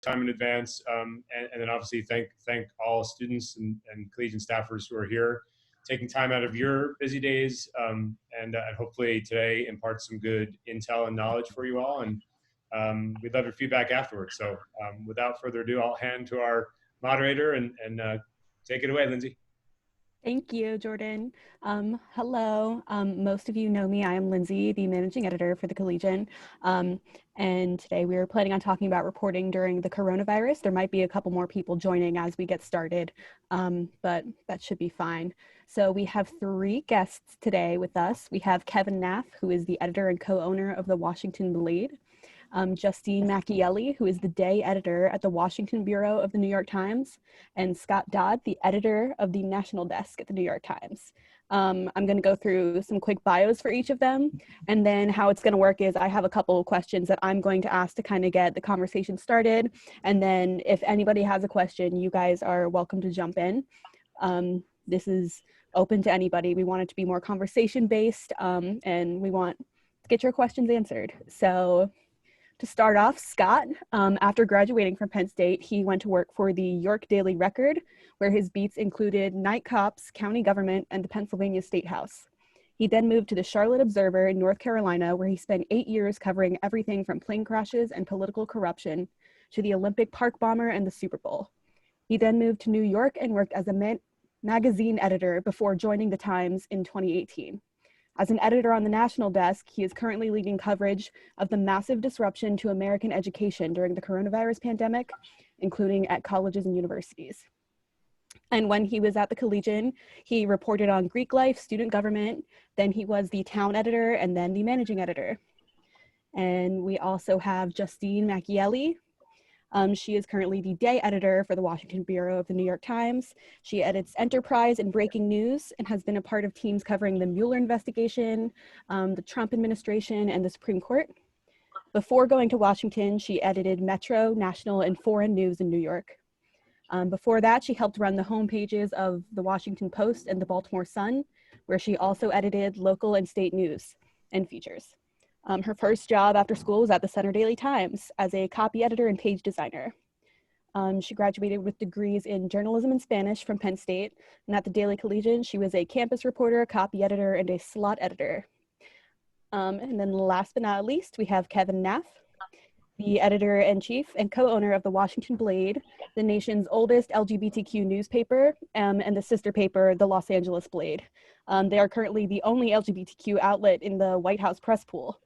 time in advance, and then obviously thank all students and collegiate staffers who are here, taking time out of your busy days, and hopefully today imparts some good intel and knowledge for you all. And we'd love your feedback afterwards. So without further ado, I'll hand to our moderator and take it away, Lindsay. Thank you, Jordan. Hello. Most of you know me. I am Lindsay, the managing editor for the Collegian. And today we are planning on talking about reporting during the coronavirus. There might be a couple more people joining as we get started, but that should be fine. So we have 3 guests today with us. We have Kevin Naff, who is the editor and co-owner of the Washington Blade. Justine Makieli, who is the day editor at the Washington Bureau of the New York Times, and Scott Dodd, the editor of the National Desk at the New York Times. I'm going to go through some quick bios for each of them, and then how it's going to work is I have a couple of questions that I'm going to ask to kind of get the conversation started, and then if anybody has a question, you guys are welcome to jump in. This is open to anybody. We want it to be more conversation-based, and we want to get your questions answered. So to start off, Scott, after graduating from Penn State, he went to work for the York Daily Record, where his beats included night cops, county government, and the Pennsylvania State House. He then moved to the Charlotte Observer in North Carolina, where he spent 8 years covering everything from plane crashes and political corruption to the Olympic park bomber and the Super Bowl. He then moved to New York and worked as a magazine editor before joining the Times in 2018. As an editor on the national desk, he is currently leading coverage of the massive disruption to American education during the coronavirus pandemic, including at colleges and universities. And when he was at the Collegian, he reported on Greek life, student government, then he was the town editor, and then the managing editor. And we also have Justine Makieli. She is currently the day editor for the Washington Bureau of the New York Times. She edits Enterprise and Breaking News and has been a part of teams covering the Mueller investigation, the Trump administration, and the Supreme Court. Before going to Washington, she edited Metro, National, and Foreign News in New York. Before that, she helped run the homepages of the Washington Post and the Baltimore Sun, where she also edited local and state news and features. Her first job after school was at the Center Daily Times as a copy editor and page designer. She graduated with degrees in journalism and Spanish from Penn State, and at the Daily Collegian, she was a campus reporter, copy editor, and a slot editor. And then last but not least, we have Kevin Naff, the editor-in-chief and co-owner of the Washington Blade, the nation's oldest LGBTQ newspaper, and the sister paper, the Los Angeles Blade. They are currently the only LGBTQ outlet in the White House press pool.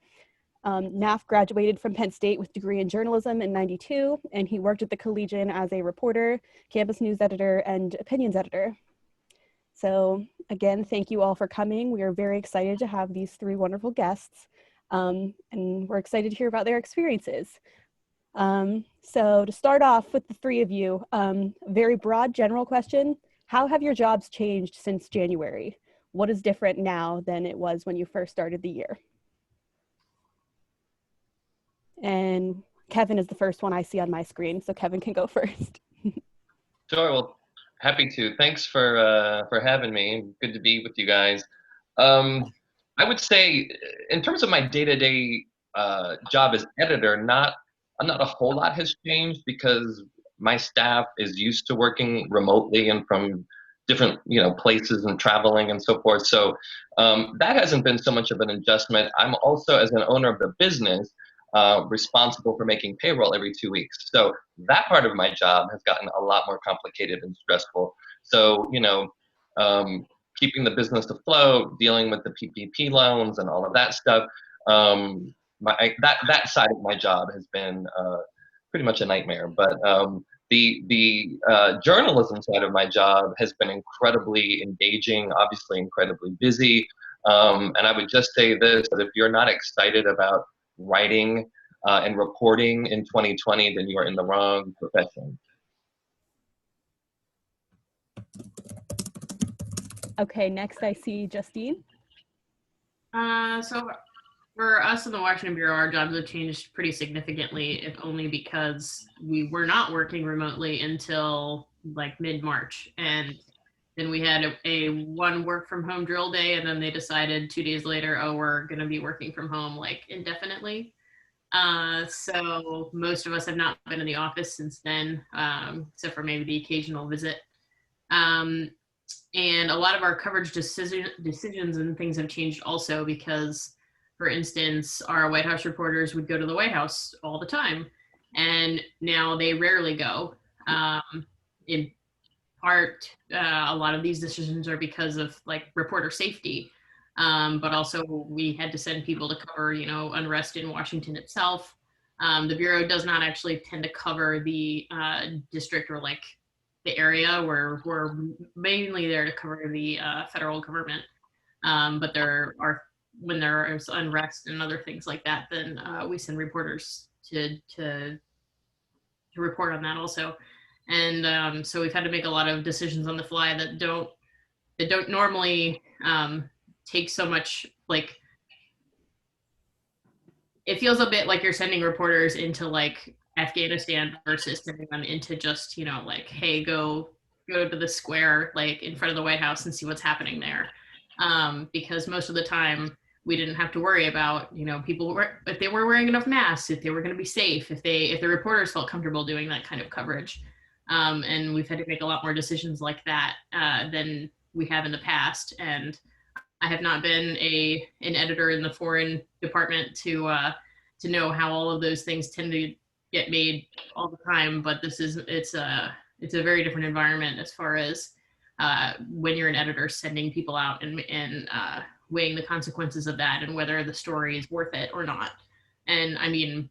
Naff graduated from Penn State with a degree in journalism in '92, and he worked at the Collegian as a reporter, campus news editor, and opinions editor. So again, thank you all for coming. We are very excited to have these 3 wonderful guests, and we're excited to hear about their experiences. So to start off with the 3 of you, very broad general question, how have your jobs changed since January? What is different now than it was when you first started the year? And Kevin is the first one I see on my screen, so Kevin can go first. Sure, well, happy to. Thanks for having me. Good to be with you guys. I would say, in terms of my day-to-day job as editor, not a whole lot has changed because my staff is used to working remotely and from different places and traveling and so forth. So that hasn't been so much of an adjustment. I'm also, as an owner of the business, responsible for making payroll every 2 weeks. So that part of my job has gotten a lot more complicated and stressful. So, keeping the business afloat, dealing with the PPP loans and all of that stuff, that side of my job has been pretty much a nightmare. But the journalism side of my job has been incredibly engaging, obviously incredibly busy. And I would just say this, that if you're not excited about writing and reporting in 2020, then you are in the wrong profession. Okay, next I see Justine. So for us in the Washington Bureau, our jobs have changed pretty significantly, if only because we were not working remotely until like mid-March. And then we had a 1 work from home drill day, and then they decided 2 days later, oh, we're going to be working from home like indefinitely. So most of us have not been in the office since then, except for maybe the occasional visit. And a lot of our coverage decisions and things have changed also because, for instance, our White House reporters would go to the White House all the time, and now they rarely go. In part, a lot of these decisions are because of like reporter safety, but also we had to send people to cover, unrest in Washington itself. The Bureau does not actually tend to cover the district or like the area. We're mainly there to cover the federal government. But when there is unrest and other things like that, then we send reporters to report on that also. And so we've had to make a lot of decisions on the fly that don't normally take so much, like, it feels a bit like you're sending reporters into like Afghanistan versus sending them into just, like, hey, go to the square, like in front of the White House and see what's happening there. Because most of the time we didn't have to worry about, people if they were wearing enough masks, if they were going to be safe, if the reporters felt comfortable doing that kind of coverage. And we've had to make a lot more decisions like that than we have in the past. And I have not been an editor in the foreign department to know how all of those things tend to get made all the time. But it's a very different environment as far as when you're an editor sending people out and weighing the consequences of that and whether the story is worth it or not. And I mean,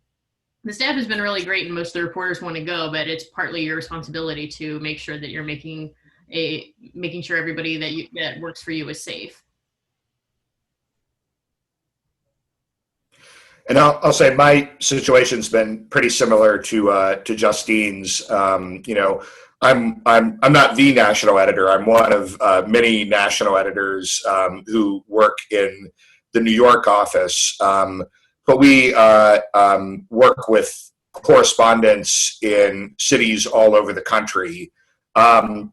the staff has been really great and most of the reporters want to go, but it's partly your responsibility to make sure that you're making sure everybody that works for you is safe. And I'll say my situation's been pretty similar to Justine's. I'm not the national editor. I'm one of many national editors who work in the New York office. But we work with correspondents in cities all over the country. So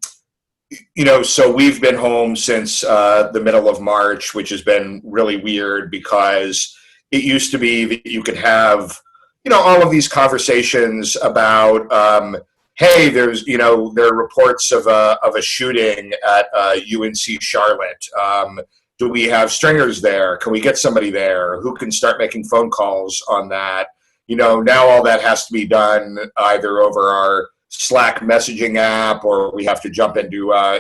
we've been home since the middle of March, which has been really weird because it used to be that you could have, all of these conversations about, hey, there are reports of a shooting at UNC Charlotte. Do we have stringers there? Can we get somebody there? Who can start making phone calls on that? Now all that has to be done either over our Slack messaging app, or we have to jump into a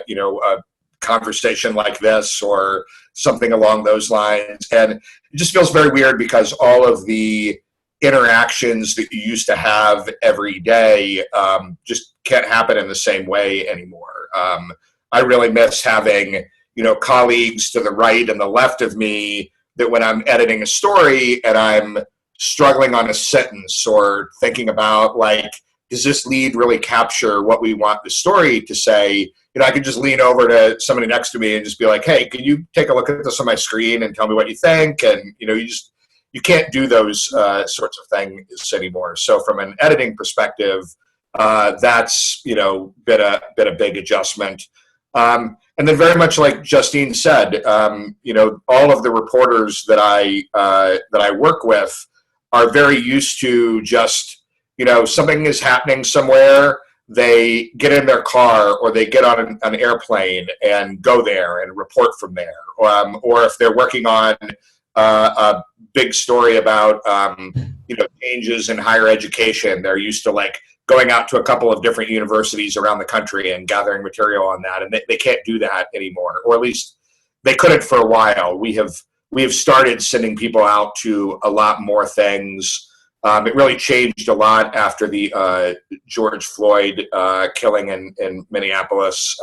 conversation like this or something along those lines. And it just feels very weird because all of the interactions that you used to have every day just can't happen in the same way anymore. I really miss having, colleagues to the right and the left of me that when I'm editing a story and I'm struggling on a sentence or thinking about, like, does this lead really capture what we want the story to say? I could just lean over to somebody next to me and just be like, hey, can you take a look at this on my screen and tell me what you think? And, you can't do those sorts of things anymore. So from an editing perspective, that's, been a big adjustment. And then very much like Justine said, all of the reporters that I work with are very used to just, something is happening somewhere, they get in their car or they get on an airplane and go there and report from there. Or if they're working on a big story about, changes in higher education, they're used to like going out to a couple of different universities around the country and gathering material on that. And they can't do that anymore, or at least they couldn't for a while. We have started sending people out to a lot more things. It really changed a lot after the George Floyd killing in Minneapolis.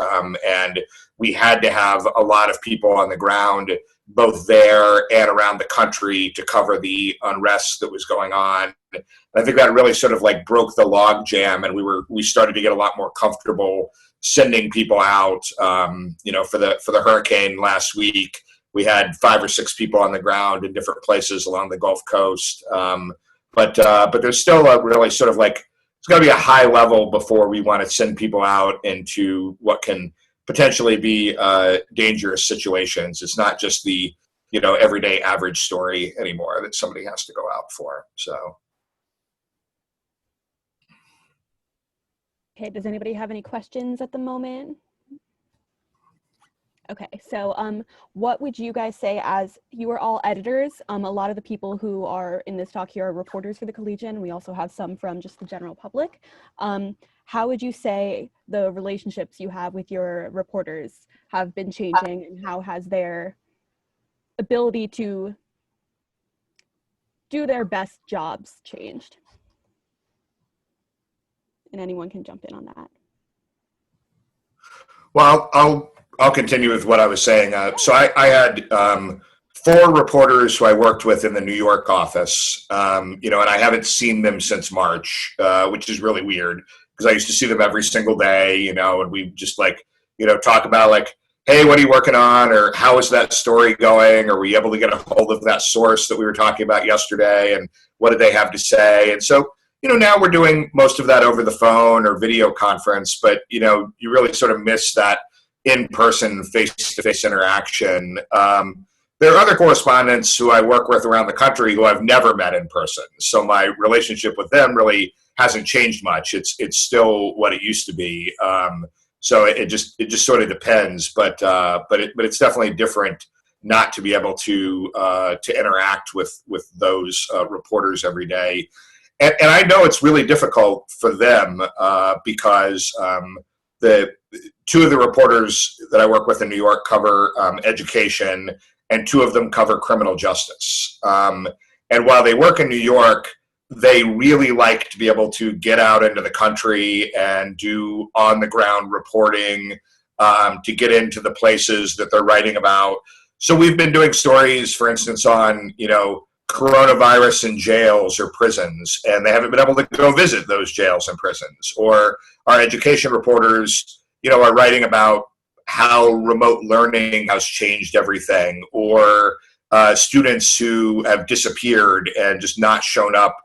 And we had to have a lot of people on the ground, both there and around the country, to cover the unrest that was going on. And I think that really sort of like broke the log jam, and we started to get a lot more comfortable sending people out. For the hurricane last week, we had 5 or 6 people on the ground in different places along the Gulf Coast. But there's still a really sort of like, it's got to be a high level before we want to send people out into what can potentially be dangerous situations. It's not just the, everyday average story anymore that somebody has to go out for. So. Okay, does anybody have any questions at the moment? Okay, so what would you guys say, as you are all editors? A lot of the people who are in this talk here are reporters for the Collegian. We also have some from just the general public. How would you say the relationships you have with your reporters have been changing, and how has their ability to do their best jobs changed? And anyone can jump in on that. Well, I'll continue with what I was saying. So I had 4 reporters who I worked with in the New York office, and I haven't seen them since March, which is really weird because I used to see them every single day, and we just talk about hey, what are you working on? Or how is that story going? Or were you able to get a hold of that source that we were talking about yesterday? And what did they have to say? And so, now we're doing most of that over the phone or video conference, but, you really sort of miss that in-person, face-to-face interaction. There are other correspondents who I work with around the country who I've never met in person. So my relationship with them really hasn't changed much. It's still what it used to be. So it just sort of depends, but it's definitely different not to be able to interact with those reporters every day. And I know it's really difficult for them because the 2 of the reporters that I work with in New York cover education, and 2 of them cover criminal justice. And while they work in New York, they really like to be able to get out into the country and do on-the-ground reporting, to get into the places that they're writing about. So we've been doing stories, for instance, on, coronavirus in jails or prisons, and they haven't been able to go visit those jails and prisons. Or our education reporters, are writing about how remote learning has changed everything, or students who have disappeared and just not shown up,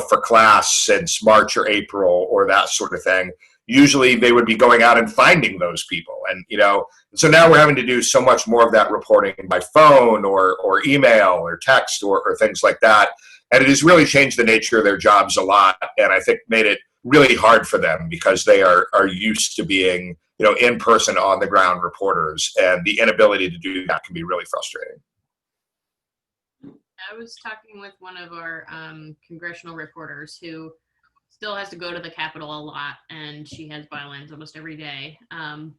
for class since March or April, or that sort of thing. Usually they would be going out and finding those people. And, so now we're having to do so much more of that reporting by phone or email or text or things like that. And it has really changed the nature of their jobs a lot. And I think made it really hard for them because they are used to being, in-person, on-the-ground reporters. And the inability to do that can be really frustrating. I was talking with one of our congressional reporters who still has to go to the Capitol a lot, and she has bylines almost every day.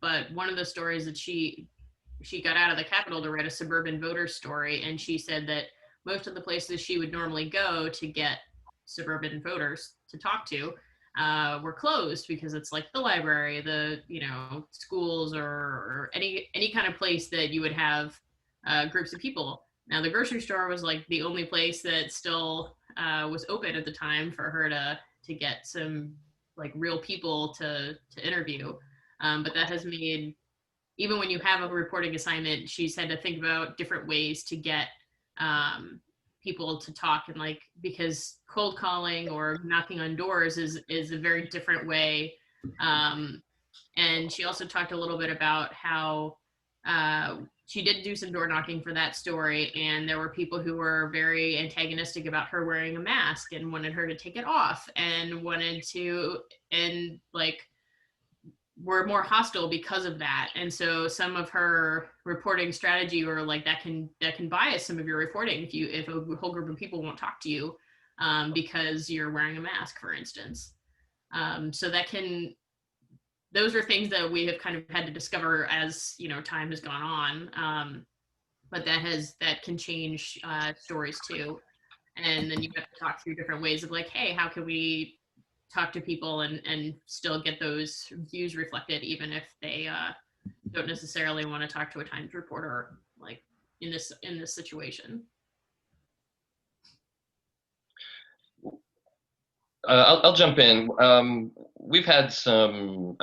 But one of the stories that she got out of the Capitol to write a suburban voter story, and she said that most of the places she would normally go to get suburban voters to talk to were closed because it's like the library, the schools, or any kind of place that you would have groups of people. Now the grocery store was like the only place that still was open at the time for her to get some real people to interview. But that has made, even when you have a reporting assignment, she's had to think about different ways to get people to talk, and because cold calling or knocking on doors is a very different way. And she also talked a little bit about how she did do some door knocking for that story, and there were people who were very antagonistic about her wearing a mask and wanted her to take it off, and were more hostile because of that. And so some of her reporting strategy were that can bias some of your reporting if a whole group of people won't talk to you because you're wearing a mask, for instance. So those are things that we have kind of had to discover as time has gone on. But that can change stories too. And then you have to talk through different ways of hey, how can we talk to people and still get those views reflected, even if they don't necessarily want to talk to a Times reporter in this situation. I'll jump in. We've had some,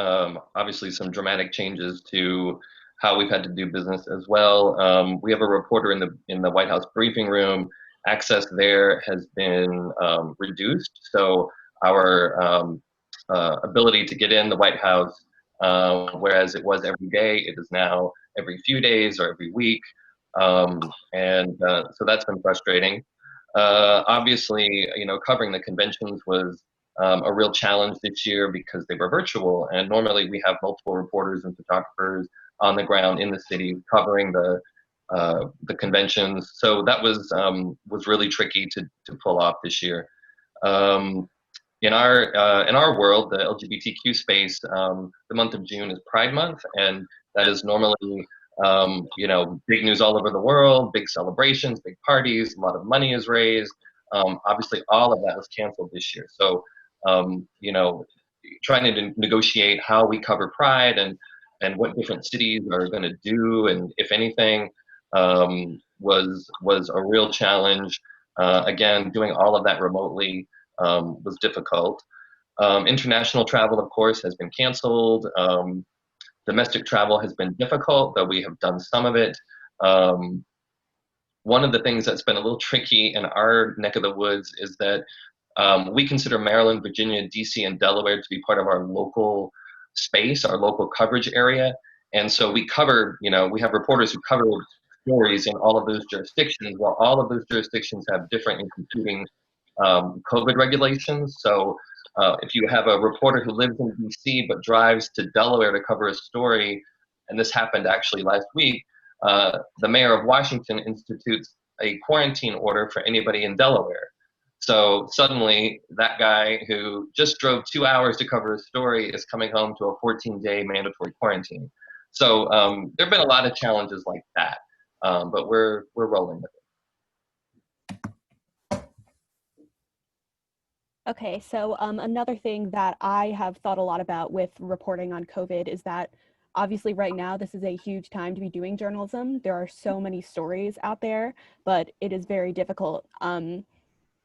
obviously some dramatic changes to how we've had to do business as well. We have a reporter in the White House briefing room. Access there has been reduced. So our ability to get in the White House, whereas it was every day, it is now every few days or every week. So that's been frustrating. Obviously, covering the conventions was a real challenge this year because they were virtual. And normally we have multiple reporters and photographers on the ground in the city covering the conventions. So that was really tricky to pull off this year. In our world, the LGBTQ space, the month of June is Pride Month, and that is normally big news all over the world, big celebrations, big parties, a lot of money is raised. Obviously, all of that was canceled this year. So, trying to negotiate how we cover Pride and what different cities are going to do, and if anything, was a real challenge. Again, doing all of that remotely was difficult. International travel, of course, has been canceled. Domestic travel has been difficult, though we have done some of it. One of the things that's been a little tricky in our neck of the woods is that we consider Maryland, Virginia, DC, and Delaware to be part of our local space, our local coverage area. And so we cover, we have reporters who cover stories in all of those jurisdictions, while all of those jurisdictions have different and competing COVID regulations. So if you have a reporter who lives in DC but drives to Delaware to cover a story, and this happened actually last week, the mayor of Washington institutes a quarantine order for anybody in Delaware. So suddenly that guy who just drove 2 hours to cover a story is coming home to a 14-day mandatory quarantine. So there have been a lot of challenges like that, but we're rolling with it. Okay, so another thing that I have thought a lot about with reporting on COVID is that obviously right now this is a huge time to be doing journalism. There are so many stories out there, but it is very difficult.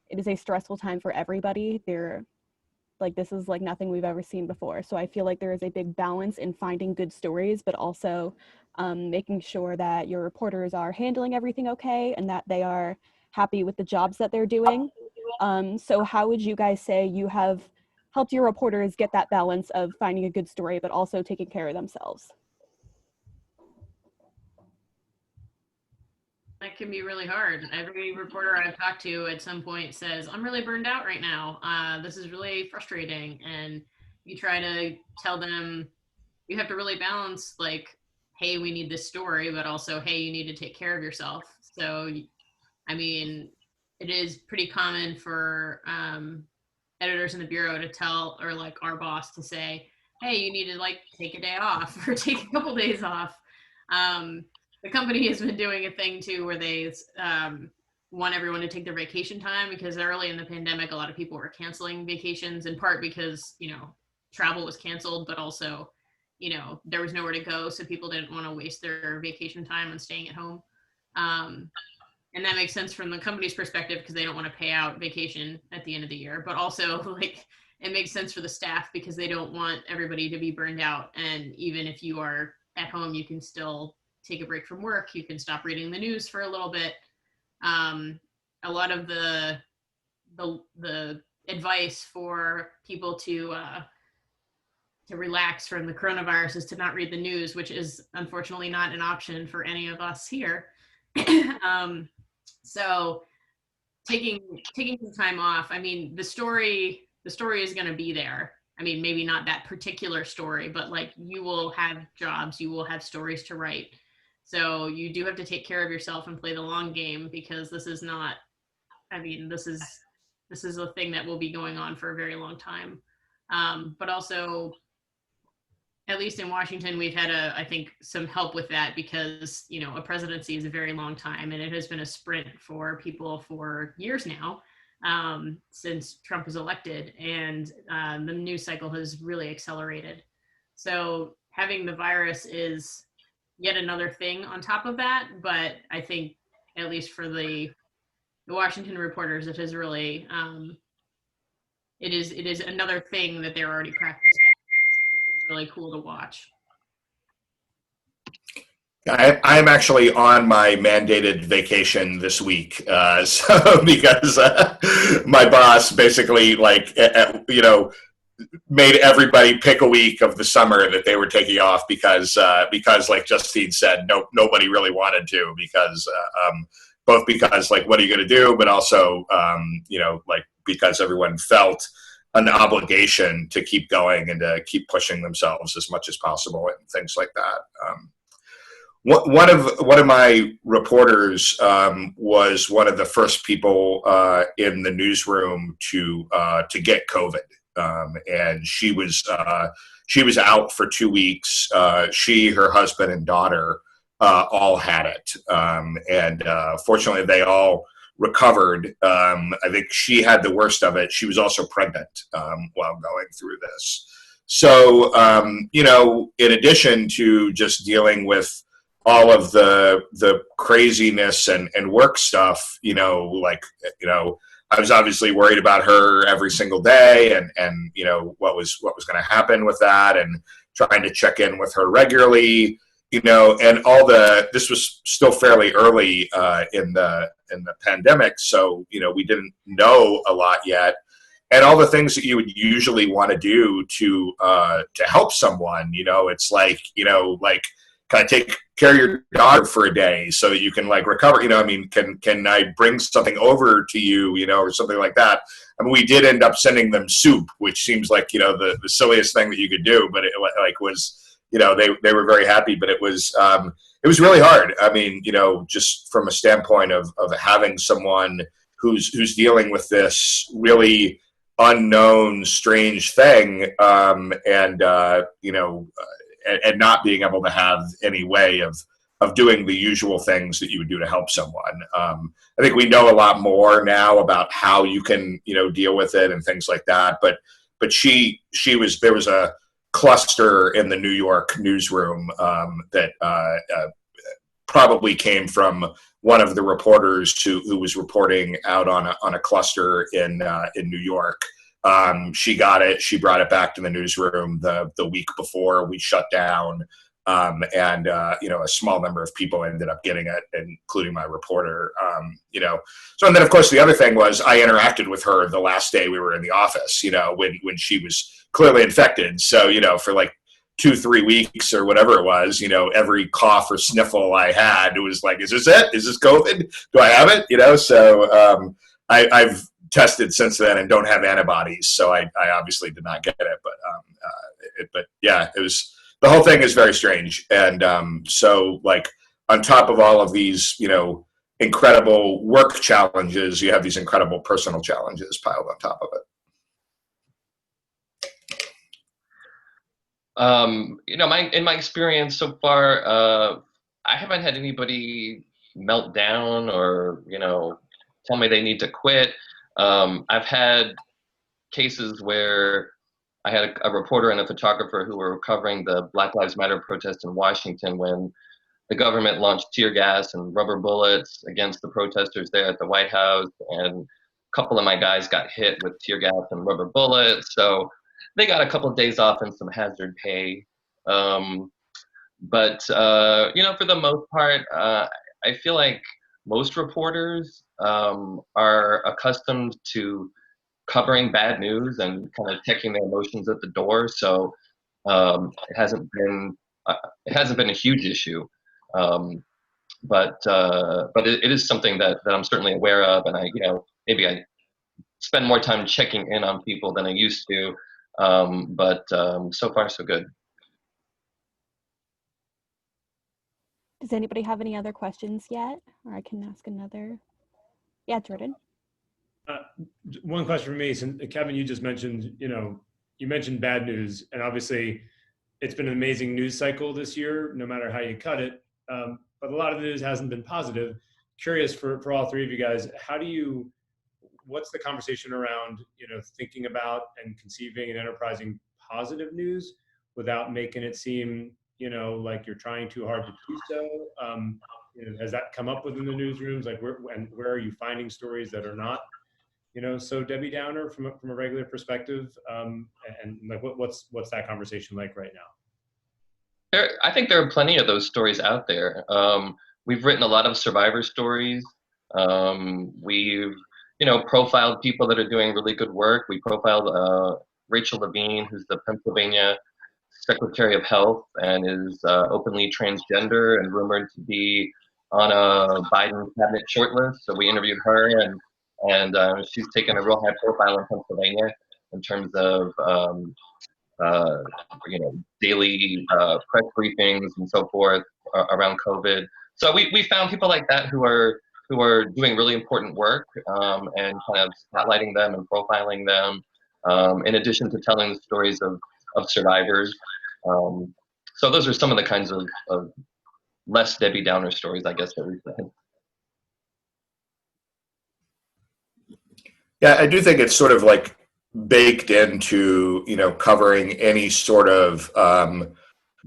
It is a stressful time for everybody. This is like nothing we've ever seen before. So I feel like there is a big balance in finding good stories, but also making sure that your reporters are handling everything okay and that they are happy with the jobs that they're doing. So how would you guys say you have helped your reporters get that balance of finding a good story, but also taking care of themselves? That can be really hard. Every reporter I've talked to at some point says, I'm really burned out right now. This is really frustrating. And you try to tell them, you have to really balance like, hey, we need this story, but also, hey, you need to take care of yourself. So, I mean, it is pretty common for editors in the bureau to tell, or like our boss to say, hey, you need to like take a day off or take a couple days off. The company has been doing a thing too where they want everyone to take their vacation time, because early in the pandemic, a lot of people were canceling vacations, in part because, travel was canceled, but also, there was nowhere to go. So people didn't want to waste their vacation time on staying at home. And that makes sense from the company's perspective because they don't want to pay out vacation at the end of the year, but also like it makes sense for the staff because they don't want everybody to be burned out. And even if you are at home, you can still take a break from work. You can stop reading the news for a little bit. A lot of the advice for people to relax from the coronavirus is to not read the news, which is unfortunately not an option for any of us here. So taking some time off, I mean, the story is going to be there. I mean, maybe not that particular story, but like you will have jobs, you will have stories to write. So you do have to take care of yourself and play the long game, because this is not, I mean, this is a thing that will be going on for a very long time. But also, at least in Washington, we've had I think some help with that because, a presidency is a very long time, and it has been a sprint for people for years now, since Trump was elected, and the news cycle has really accelerated. So having the virus is yet another thing on top of that, but I think at least for the Washington reporters, it is really, it is another thing that they're already practicing. It's really cool to watch. I'm actually on my mandated vacation this week, so because my boss basically made everybody pick a week of the summer that they were taking off because like Justine said, nobody really wanted to, because both because like what are you going to do, but also because everyone felt an obligation to keep going and to keep pushing themselves as much as possible and things like that. One of my reporters was one of the first people in the newsroom to get COVID, and she was out for 2 weeks. She, her husband, and daughter all had it, and fortunately, they all recovered. I think she had the worst of it. She was also pregnant while going through this. So, in addition to just dealing with all of the craziness and work stuff, I was obviously worried about her every single day and what was going to happen with that, and trying to check in with her regularly, and this was still fairly early in the pandemic. So, we didn't know a lot yet, and all the things that you would usually want to do to help someone, it's like kind of take care of your daughter for a day so that you can recover, can I bring something over to you, or something like that. I mean, we did end up sending them soup, which seems like, the silliest thing that you could do, but it was, they were very happy, but it was really hard. I mean, just from a standpoint of having someone who's dealing with this really unknown, strange thing, and not being able to have any way of doing the usual things that you would do to help someone. I think we know a lot more now about how you can, deal with it and things like that. But there was a cluster in the New York newsroom that probably came from one of the reporters who was reporting out on a cluster in New York. She got it. She brought it back to the newsroom the week before we shut down, and a small number of people ended up getting it, including my reporter. So, and then of course the other thing was I interacted with her the last day we were in the office. When she was clearly infected. So for 2-3 weeks or whatever it was, every cough or sniffle I had, it was like, is this it? Is this COVID? Do I have it? So I've tested since then and don't have antibodies, so I obviously did not get it. But yeah, it was, the whole thing is very strange, and so on top of all of these incredible work challenges, you have these incredible personal challenges piled on top of it. In my experience so far, I haven't had anybody melt down or tell me they need to quit. I've had cases where I had a reporter and a photographer who were covering the Black Lives Matter protest in Washington when the government launched tear gas and rubber bullets against the protesters there at the White House, and a couple of my guys got hit with tear gas and rubber bullets, so they got a couple of days off and some hazard pay. But for the most part, I feel like most reporters are accustomed to covering bad news and kind of taking their emotions at the door. So it hasn't been a huge issue, but it is something that I'm certainly aware of, and maybe I spend more time checking in on people than I used to, but so far so good. Does anybody have any other questions yet? Or I can ask another. Yeah, Jordan. One question for me, since Kevin, you just mentioned, you mentioned bad news, and obviously it's been an amazing news cycle this year, no matter how you cut it. But a lot of the news hasn't been positive. Curious for all three of you guys, what's the conversation around, thinking about and conceiving and enterprising positive news without making it seem, like you're trying too hard to do so? Has that come up within the newsrooms? Where are you finding stories that are not, so Debbie Downer from a regular perspective? And what's that conversation like right now? I think there are plenty of those stories out there. We've written a lot of survivor stories. We've profiled people that are doing really good work. We profiled Rachel Levine, who's the Pennsylvania Secretary of Health and is openly transgender and rumored to be on a Biden cabinet shortlist. So we interviewed her, and she's taken a real high profile in Pennsylvania. in terms of daily press briefings and so forth around COVID. So we found people like that who are doing really important work, and kind of spotlighting them and profiling them, in addition to telling the stories of survivors. So those are some of the kinds of less Debbie Downer stories, I guess, that we've had. Yeah, I do think it's sort of like baked into, covering any sort of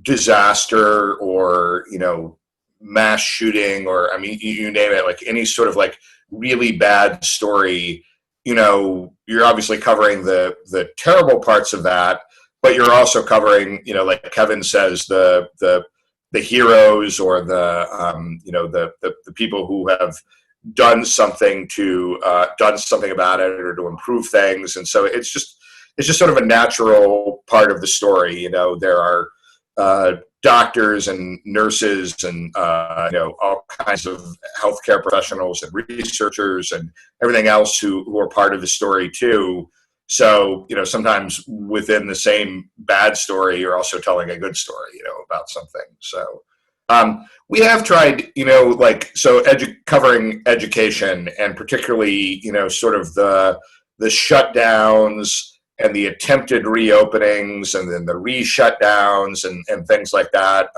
disaster or, mass shooting, or, I mean, you name it, like any sort of like really bad story. You're obviously covering the terrible parts of that, but you're also covering, like Kevin says, the heroes, or the people who have done something about it, or to improve things. And so it's just sort of a natural part of the story. There are doctors and nurses and all kinds of healthcare professionals and researchers and everything else who are part of the story too. So sometimes within the same bad story, you're also telling a good story about something. So we have tried, covering education, and particularly, sort of the shutdowns and the attempted reopenings, and then the re-shutdowns and things like that.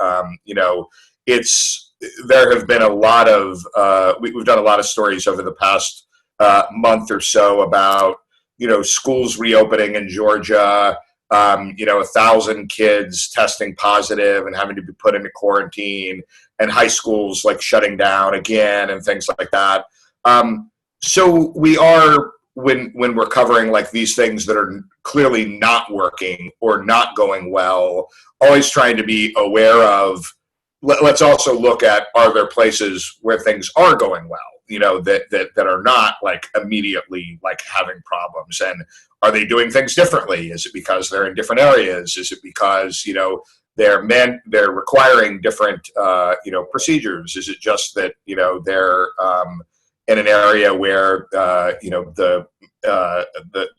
There have been a lot of, we've done a lot of stories over the past month or so about, schools reopening in Georgia, 1,000 kids testing positive and having to be put into quarantine, and high schools like shutting down again and things like that. So we are, when we're covering like these things that are clearly not working or not going well, always trying to be aware of, let's also look at, are there places where things are going well, that are not like immediately like having problems, and are they doing things differently? Is it because they're in different areas? Is it because, they're requiring different, procedures? Is it just that, they're in an area where, the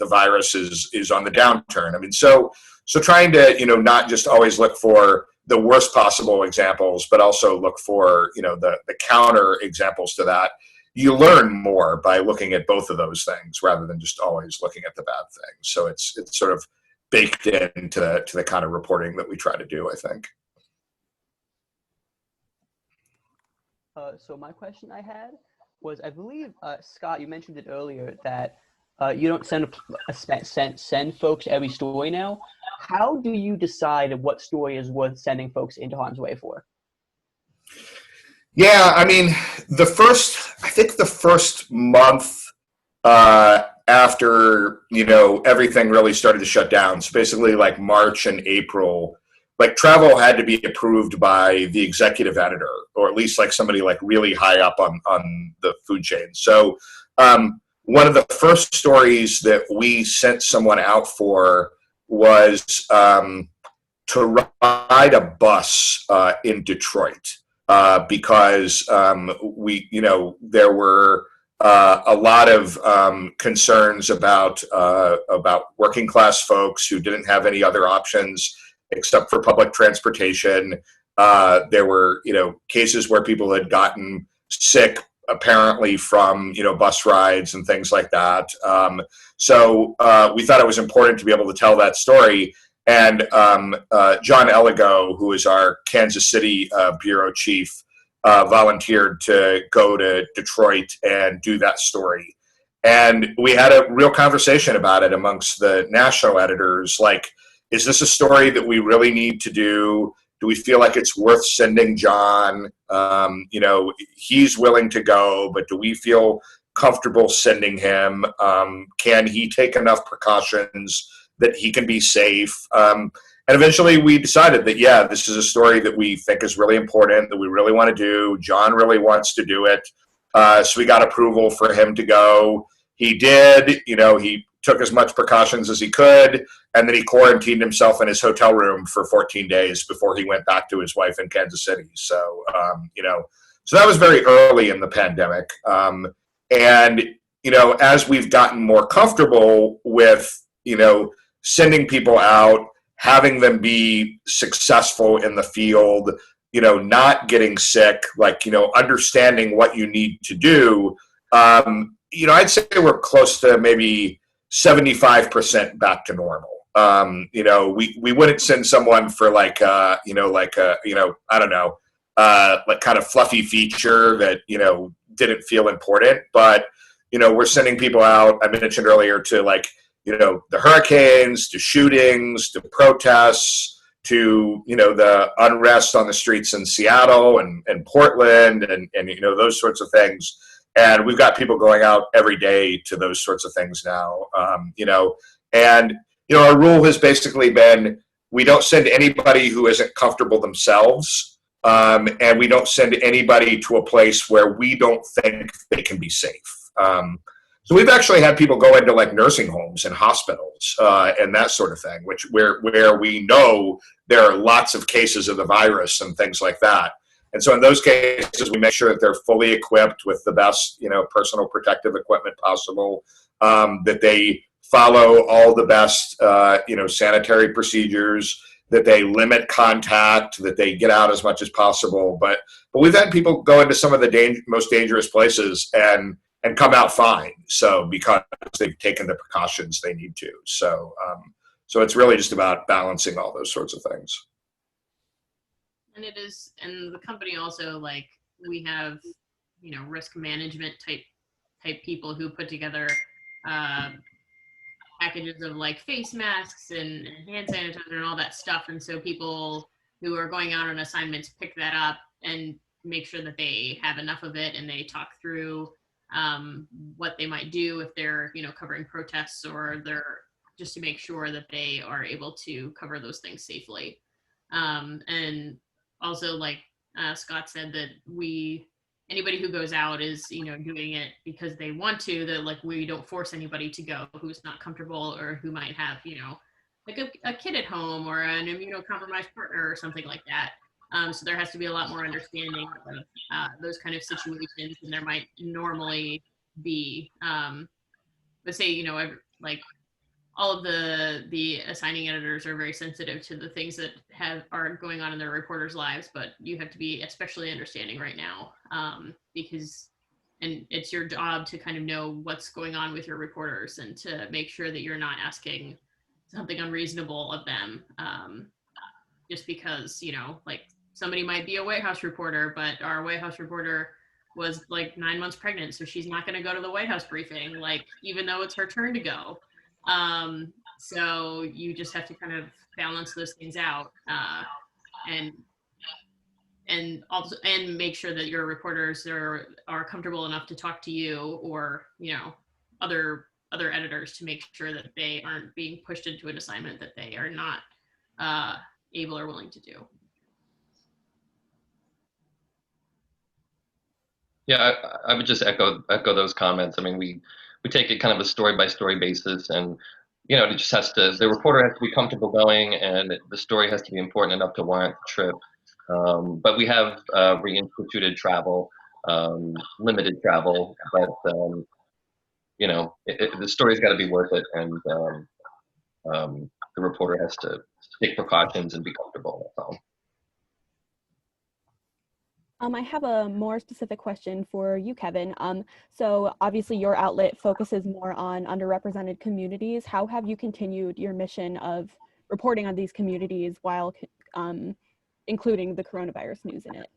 virus is on the downturn? I mean, so trying to, not just always look for the worst possible examples, but also look for, the counter examples to that. You learn more by looking at both of those things rather than just always looking at the bad things. So it's sort of baked into the kind of reporting that we try to do, I think. So my question I had was, I believe, Scott, you mentioned it earlier that you don't send folks every story now. How do you decide what story is worth sending folks into harm's way for? Yeah, I mean, the first month after, everything really started to shut down, so basically like March and April, like travel had to be approved by the executive editor, or at least like somebody like really high up on the food chain. So one of the first stories that we sent someone out for was to ride a bus in Detroit. Because there were a lot of concerns about working class folks who didn't have any other options except for public transportation. There were cases where people had gotten sick, apparently from bus rides and things like that. So we thought it was important to be able to tell that story. And John Elligo, who is our Kansas City bureau chief, volunteered to go to Detroit and do that story. And we had a real conversation about it amongst the national editors. Like, is this a story that we really need to do? Do we feel like it's worth sending John? He's willing to go, but do we feel comfortable sending him? Can he take enough precautions that he can be safe? And eventually we decided that, yeah, this is a story that we think is really important, that we really want to do. John really wants to do it. So we got approval for him to go. He did, he took as much precautions as he could, and then he quarantined himself in his hotel room for 14 days before he went back to his wife in Kansas City. So, so that was very early in the pandemic. And, as we've gotten more comfortable with sending people out, having them be successful in the field, not getting sick, understanding what you need to do. I'd say we're close to maybe 75% back to normal. We wouldn't send someone for I don't know, kind of fluffy feature that, didn't feel important, but, we're sending people out, I mentioned earlier, to the hurricanes, to shootings, to protests, to, the unrest on the streets in Seattle and Portland and those sorts of things. And we've got people going out every day to those sorts of things now, and, our rule has basically been, we don't send anybody who isn't comfortable themselves, and we don't send anybody to a place where we don't think they can be safe. So we've actually had people go into nursing homes and hospitals and that sort of thing, where we know there are lots of cases of the virus and things like that. And so in those cases, we make sure that they're fully equipped with the best, personal protective equipment possible, that they follow all the best, sanitary procedures, that they limit contact, that they get out as much as possible. But we've had people go into some of the most dangerous places and come out fine. So because they've taken the precautions they need to. So it's really just about balancing all those sorts of things. And the company also, we have, risk management type people who put together packages of face masks and hand sanitizer and all that stuff. And so people who are going out on assignments pick that up and make sure that they have enough of it, and they talk through what they might do if they're, covering protests, or they're just to make sure that they are able to cover those things safely. And also, Scott said, that anybody who goes out is, doing it because they want to, that we don't force anybody to go who's not comfortable, or who might have, a kid at home, or an immunocompromised partner or something like that. So there has to be a lot more understanding of those kind of situations than there might normally be. Let's say, all of the assigning editors are very sensitive to the things that are going on in their reporters' lives, but you have to be especially understanding right now, because it's your job to kind of know what's going on with your reporters, and to make sure that you're not asking something unreasonable of them, just because, somebody might be a White House reporter, but our White House reporter was 9 months pregnant, so she's not going to go to the White House briefing, even though it's her turn to go. So you just have to kind of balance those things out, and also make sure that your reporters are comfortable enough to talk to you, or other editors, to make sure that they aren't being pushed into an assignment that they are not able or willing to do. Yeah, I would just echo those comments. I mean, we take it kind of a story by story basis, and it just the reporter has to be comfortable going, and the story has to be important enough to warrant the trip. But we have reinstituted travel, limited travel, but the story's got to be worth it, and the reporter has to take precautions and be comfortable. That's all. I have a more specific question for you, Kevin. So obviously your outlet focuses more on underrepresented communities. How have you continued your mission of reporting on these communities while including the coronavirus news in it?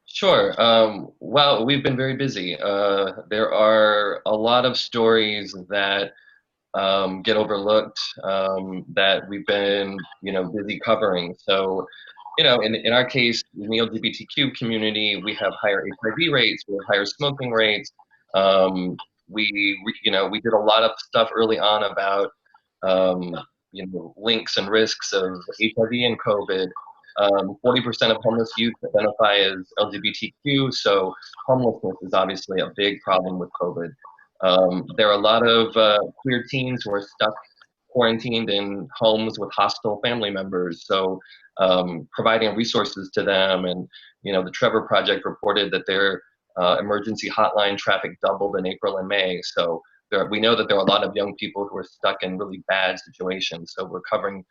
Sure. Well, we've been very busy. There are a lot of stories that get overlooked, that we've been, busy covering. So, in our case, in the LGBTQ community, we have higher HIV rates, we have higher smoking rates. We did a lot of stuff early on about, links and risks of HIV and COVID. 40% of homeless youth identify as LGBTQ, so homelessness is obviously a big problem with COVID. There are a lot of queer teens who are stuck quarantined in homes with hostile family members, so providing resources to them. And the Trevor Project reported that their emergency hotline traffic doubled in April and May, so we know that there are a lot of young people who are stuck in really bad situations. So we're covering,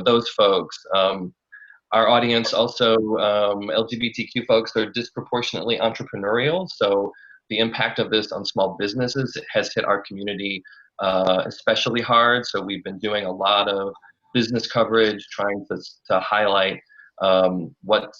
those folks. Our audience also, LGBTQ folks are disproportionately entrepreneurial. So the impact of this on small businesses has hit our community especially hard. So we've been doing a lot of business coverage, trying to highlight what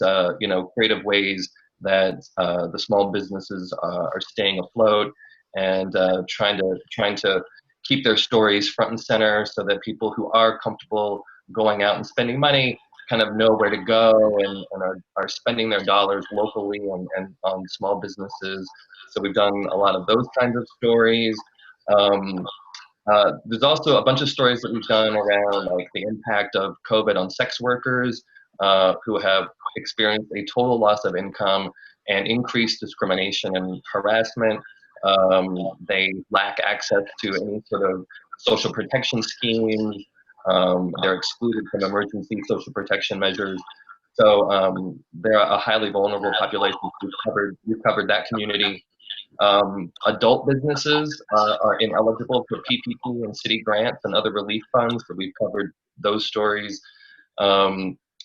creative ways that the small businesses are staying afloat, and trying to keep their stories front and center so that people who are comfortable going out and spending money kind of know where to go, and are spending their dollars locally and on small businesses. So we've done a lot of those kinds of stories. There's also a bunch of stories that we've done around like the impact of COVID on sex workers who have experienced a total loss of income and increased discrimination and harassment. They lack access to any sort of social protection schemes. They're excluded from emergency social protection measures. So they're a highly vulnerable population. We've covered that community. Adult businesses are ineligible for PPP and city grants and other relief funds, so we've covered those stories.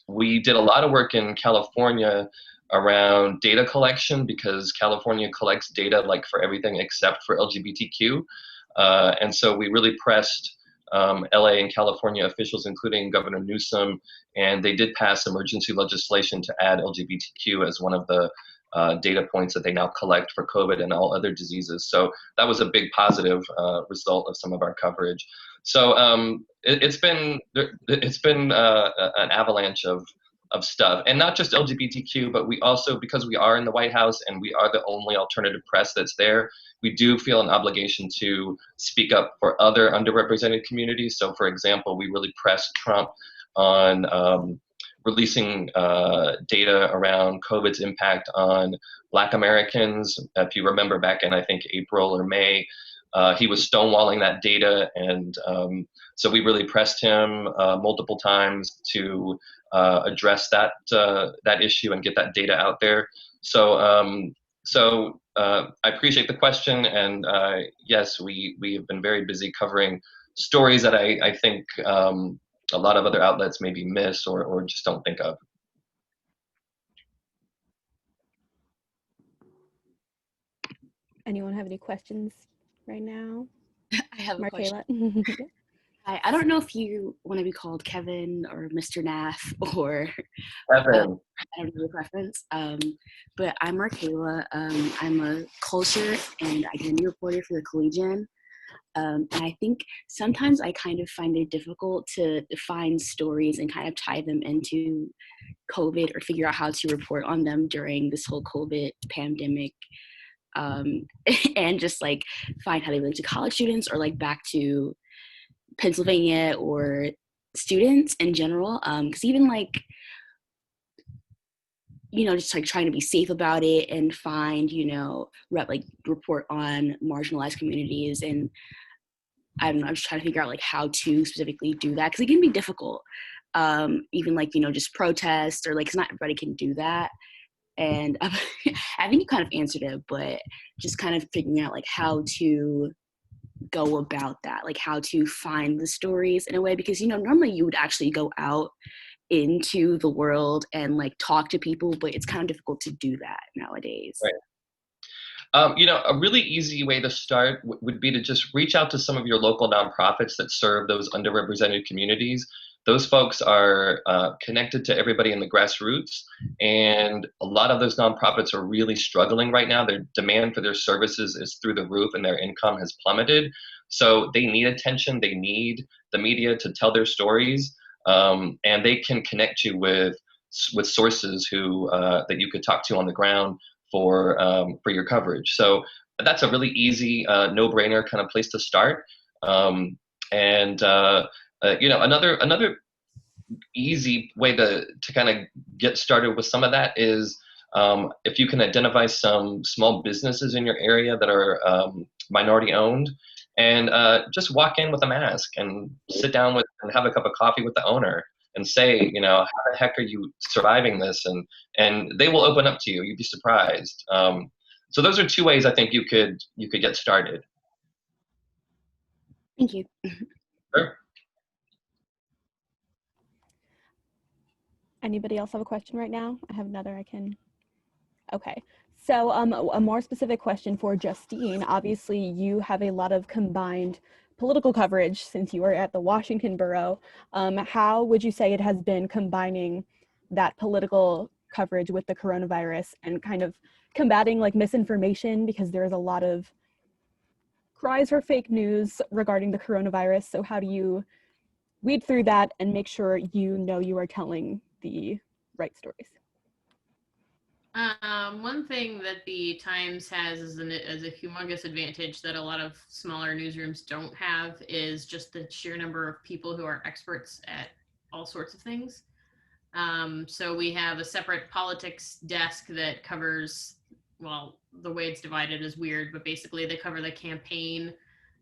We did a lot of work in California around data collection, because California collects data like for everything except for LGBTQ. And so we really pressed LA and California officials, including Governor Newsom, and they did pass emergency legislation to add LGBTQ as one of the data points that they now collect for COVID and all other diseases. So that was a big positive result of some of our coverage. So it's been an avalanche of stuff, and not just LGBTQ, but we also, because we are in the White House and we are the only alternative press that's there, we do feel an obligation to speak up for other underrepresented communities. So for example, we really pressed Trump on releasing data around COVID's impact on Black Americans. If you remember back in, I think, April or May, he was stonewalling that data, and so we really pressed him multiple times to address that issue and get that data out there. So I appreciate the question, and yes, we have been very busy covering stories that I think a lot of other outlets maybe miss or just don't think of. Anyone have any questions right now? I have a question. Markayla? Hi, I don't know if you want to be called Kevin or Mr. Naff or Kevin. I don't know your preference. But I'm Markayla. I'm a culture and identity reporter for the Collegian. And I think sometimes I kind of find it difficult to find stories and kind of tie them into COVID or figure out how to report on them during this whole COVID pandemic. And just like find how they relate to college students or like back to Pennsylvania or students in general. Because even like, just like trying to be safe about it and find, report on marginalized communities. And I don't know, I'm just trying to figure out like how to specifically do that, because it can be difficult. Even like, just protest or like, 'cause not everybody can do that. And I think you kind of answered it, but just kind of figuring out like how to go about that, like how to find the stories in a way, because, normally you would actually go out into the world and like talk to people, but it's kind of difficult to do that nowadays. Right. A really easy way to start would be to just reach out to some of your local nonprofits that serve those underrepresented communities. Those folks are connected to everybody in the grassroots, and a lot of those nonprofits are really struggling right now. Their demand for their services is through the roof, and their income has plummeted. So they need attention. They need the media to tell their stories, and they can connect you with sources who that you could talk to on the ground for your coverage. So that's a really easy, no-brainer kind of place to start. Another easy way to kind of get started with some of that is if you can identify some small businesses in your area that are minority owned, and just walk in with a mask and sit down and have a cup of coffee with the owner and say, how the heck are you surviving this? And they will open up to you. You'd be surprised. So those are two ways I think you could get started. Thank you. Sure. Anybody else have a question right now? I have another I can. Okay. So a more specific question for Justine. Obviously, you have a lot of combined political coverage since you were at the Washington Bureau. How would you say it has been combining that political coverage with the coronavirus and kind of combating like misinformation, because there is a lot of cries for fake news regarding the coronavirus? So how do you weed through that and make sure you know you are telling the right stories? One thing that the Times has as a humongous advantage that a lot of smaller newsrooms don't have is just the sheer number of people who are experts at all sorts of things. So we have a separate politics desk that covers, well, the way it's divided is weird, but basically they cover the campaign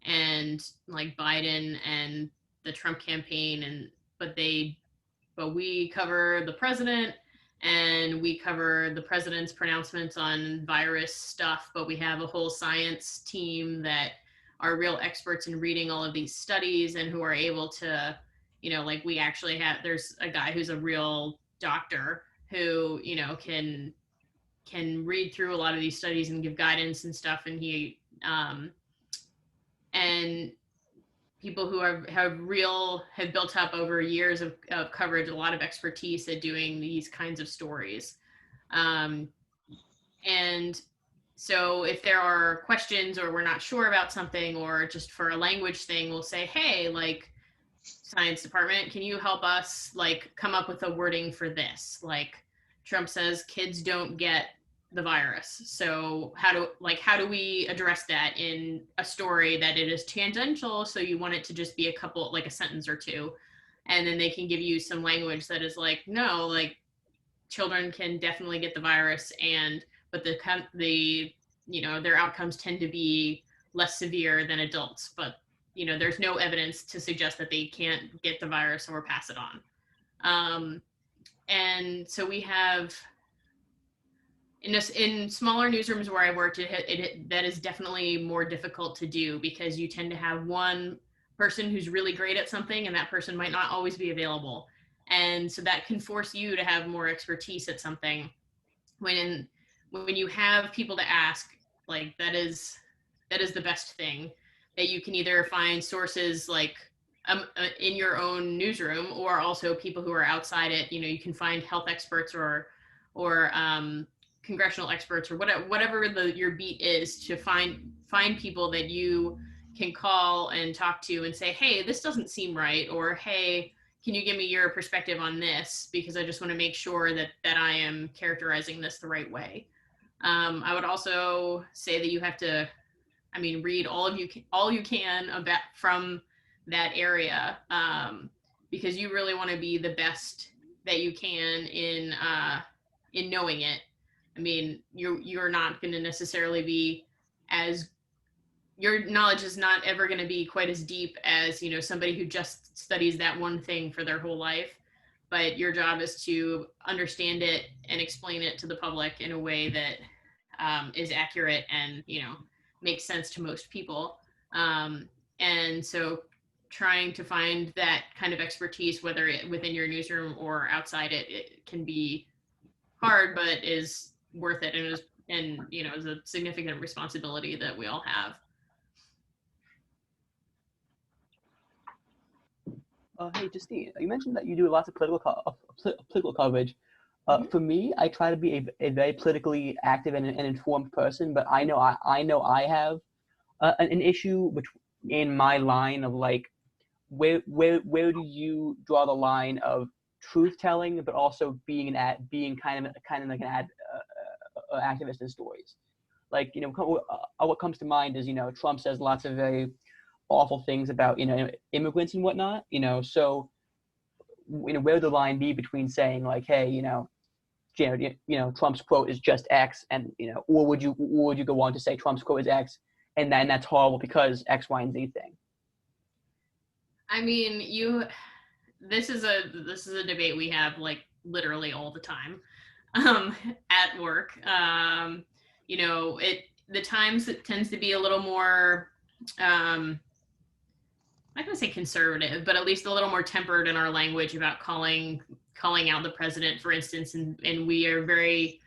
and like Biden and the Trump campaign, but we cover the president, and we cover the president's pronouncements on virus stuff, but we have a whole science team that are real experts in reading all of these studies and who are able to, like we actually have, there's a guy who's a real doctor who, can read through a lot of these studies and give guidance and stuff. And and people who have built up over years of coverage, a lot of expertise at doing these kinds of stories. And so if there are questions or we're not sure about something, or just for a language thing, we'll say, hey, like, science department, can you help us like come up with a wording for this? Like Trump says kids don't get the virus. So how do we address that in a story that it is tangential? So you want it to just be like a sentence or two. And then they can give you some language that is like, no, like children can definitely get the virus, but their outcomes tend to be less severe than adults. But there's no evidence to suggest that they can't get the virus or pass it on. And so we have, in smaller newsrooms where I worked, that is definitely more difficult to do, because you tend to have one person who's really great at something, and that person might not always be available. And so that can force you to have more expertise at something. When you have people to ask, like that is the best thing, that you can either find sources like in your own newsroom, or also people who are outside it. You can find health experts or congressional experts, or whatever your beat is, to find people that you can call and talk to and say, hey, this doesn't seem right, or hey, can you give me your perspective on this, because I just want to make sure that I am characterizing this the right way. I would also say that you have to, read all you can about from that area, because you really want to be the best that you can in knowing it. You're not going to necessarily be your knowledge is not ever going to be quite as deep as, somebody who just studies that one thing for their whole life. But your job is to understand it and explain it to the public in a way that is accurate and, makes sense to most people. And so trying to find that kind of expertise, whether within your newsroom or outside it can be hard, but is worth it, and is a significant responsibility that we all have. Hey, Justine, you mentioned that you do lots of political coverage. For me, I try to be a very politically active and informed person, but I know I have an issue in my line of like, where do you draw the line of truth telling, but also being kind of like an activist in stories? Like, what comes to mind is, Trump says lots of very awful things about, immigrants and whatnot, so, where the line be between saying like, hey, Trump's quote is just X, and, or would you go on to say Trump's quote is X, and that's horrible because X, Y, and Z thing? This is a debate we have like literally all the time at work. The Times, it tends to be a little more not going to say conservative, but at least a little more tempered in our language about calling out the president, for instance, and we are very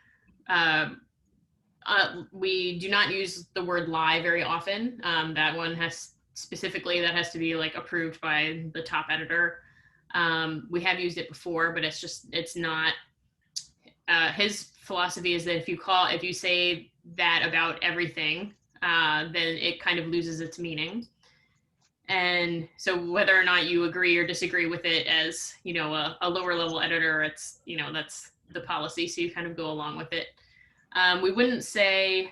we do not use the word lie very often. That one has to be like approved by the top editor. We have used it before, but it's not. His philosophy is that if you say that about everything, then it kind of loses its meaning. And so whether or not you agree or disagree with it as, a lower level editor, it's, that's the policy. So you kind of go along with it. We wouldn't say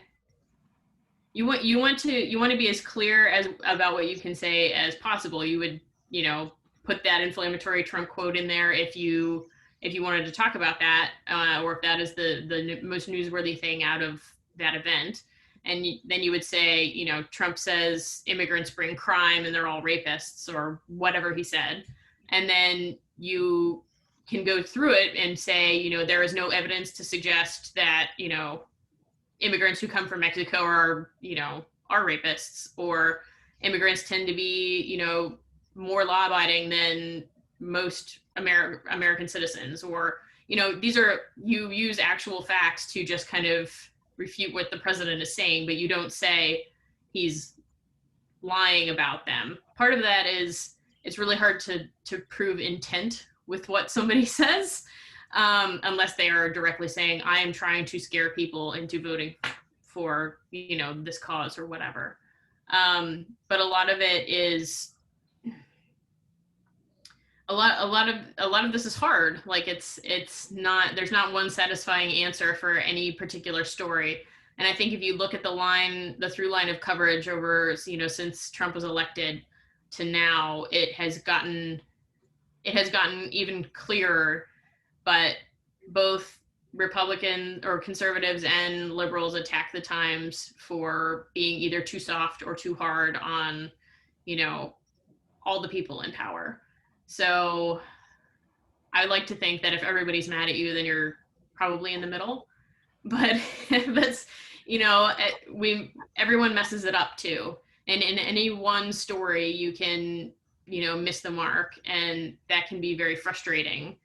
you want to be as clear about what you can say as possible. You would, put that inflammatory Trump quote in there if you wanted to talk about that, or if that is the most newsworthy thing out of that event. And then you would say, Trump says immigrants bring crime and they're all rapists, or whatever he said. And then you can go through it and say, there is no evidence to suggest that, immigrants who come from Mexico are rapists, or immigrants tend to be, more law abiding than most American citizens, or, you use actual facts to just kind of refute what the president is saying, but you don't say he's lying about them. Part of that is it's really hard to prove intent with what somebody says, unless they are directly saying, I am trying to scare people into voting for, this cause or whatever. But a lot of it is, a lot of this is hard. Like there's not one satisfying answer for any particular story. And I think if you look at the through line of coverage over, since Trump was elected to now, it has gotten even clearer, but both Republican or conservatives and liberals attack the Times for being either too soft or too hard on, all the people in power. So I like to think that if everybody's mad at you, then you're probably in the middle. But that's, everyone messes it up too. And in any one story, you can, miss the mark. And that can be very frustrating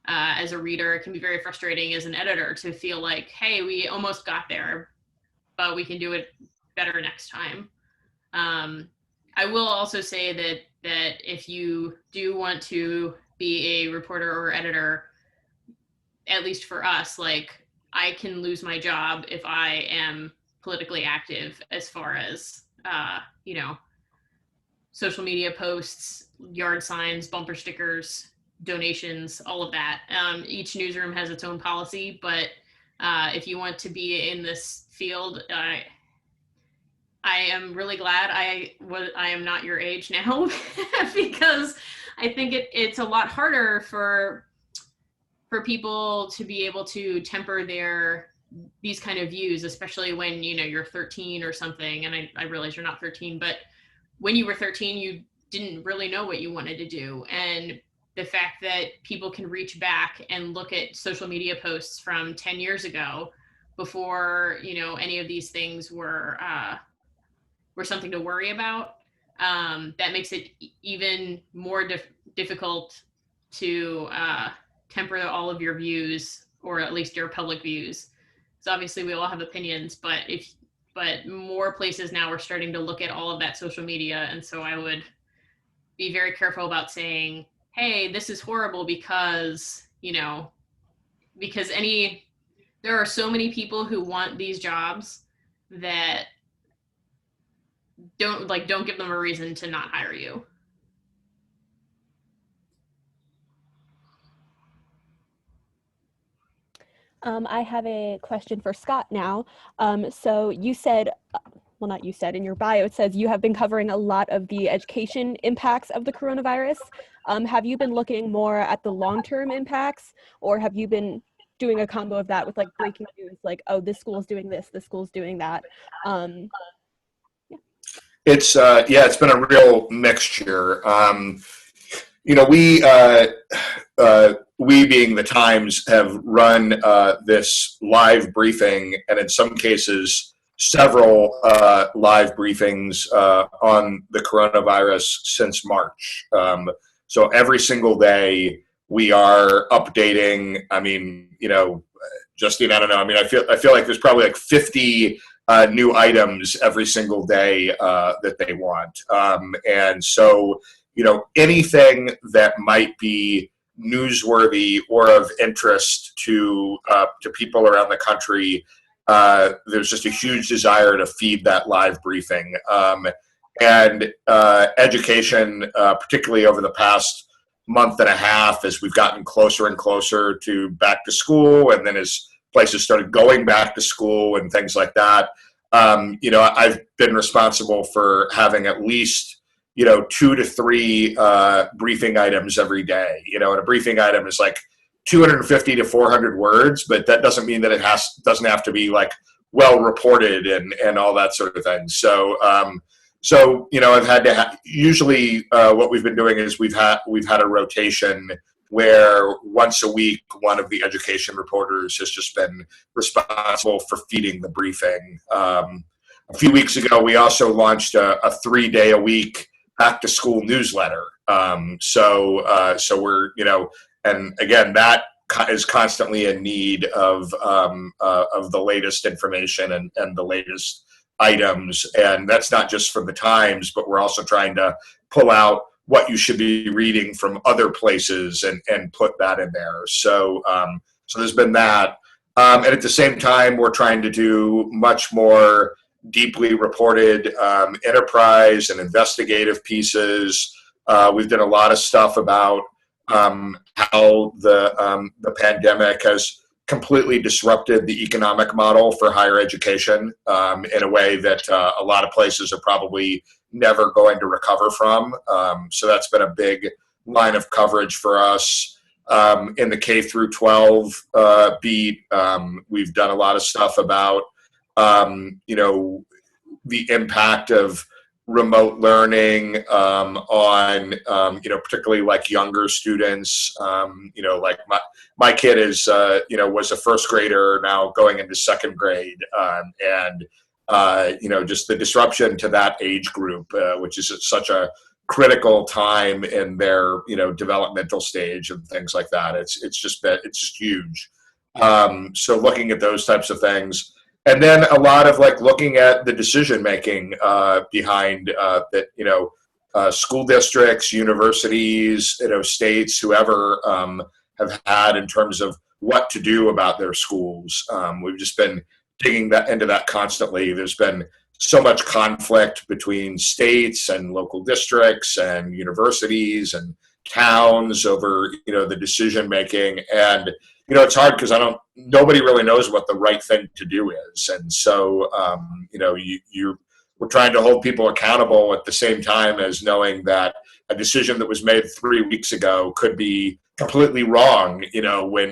as a reader. It can be very frustrating as an editor to feel like, hey, we almost got there, but we can do it better next time. I will also say that if you do want to be a reporter or editor, at least for us, like I can lose my job if I am politically active as far as, social media posts, yard signs, bumper stickers, donations, all of that. Each newsroom has its own policy, but if you want to be in this field, I am really glad I am not your age now, because I think it's a lot harder for people to be able to temper these kind of views, especially when, you're 13 or something. And I realize you're not 13, but when you were 13, you didn't really know what you wanted to do. And the fact that people can reach back and look at social media posts from 10 years ago before, any of these things were something to worry about, that makes it even more difficult to temper all of your views, or at least your public views. So obviously we all have opinions, but more places now are starting to look at all of that social media. And so I would be very careful about saying, hey, this is horrible because, because there are so many people who want these jobs that don't give them a reason to not hire you. I have a question for Scott now. So you said, well, not you said, in your bio, it says you have been covering a lot of the education impacts of the coronavirus. Have you been looking more at the long-term impacts, or have you been doing a combo of that with like breaking news, like, oh, this school's doing this school's doing that? It's been a real mixture. We being the Times have run this live briefing, and in some cases several live briefings on the coronavirus since March. So every single day we are updating. I mean, Justine, I don't know. I mean, I feel like there's probably like 50 new items every single day that they want. And so, anything that might be newsworthy or of interest to people around the country, there's just a huge desire to feed that live briefing. And education, particularly over the past month and a half, as we've gotten closer and closer to back to school, and then as places started going back to school and things like that, I've been responsible for having at least 2 to 3 briefing items every day. And a briefing item is like 250 to 400 words, but that doesn't mean that it doesn't have to be like well reported and all that sort of thing. So I've had to usually what we've been doing is we've had a rotation where once a week one of the education reporters has just been responsible for feeding the briefing. A few weeks ago, we also launched a 3-day-a-week back to school newsletter. So we're and again, that is constantly in need of the latest information and the latest items. And that's not just from the Times, but we're also trying to pull out what you should be reading from other places and put that in there. So there's been that. And at the same time, we're trying to do much more deeply reported enterprise and investigative pieces. We've done a lot of stuff about how the pandemic has completely disrupted the economic model for higher education in a way that a lot of places are probably never going to recover from. So that's been a big line of coverage for us. In the K through 12 beat, we've done a lot of stuff about, the impact of remote learning on, particularly like younger students. Like my kid is, was a first grader now going into second grade. And just the disruption to that age group, which is at such a critical time in their, developmental stage and things like that. It's just huge. So looking at those types of things. And then a lot of like looking at the decision making behind that, school districts, universities, states, whoever have had in terms of what to do about their schools. We've just been digging into that constantly. There's been so much conflict between states and local districts and universities and towns over, the decision making. And it's hard because nobody really knows what the right thing to do is. And so, we're trying to hold people accountable at the same time as knowing that a decision that was made 3 weeks ago could be completely wrong,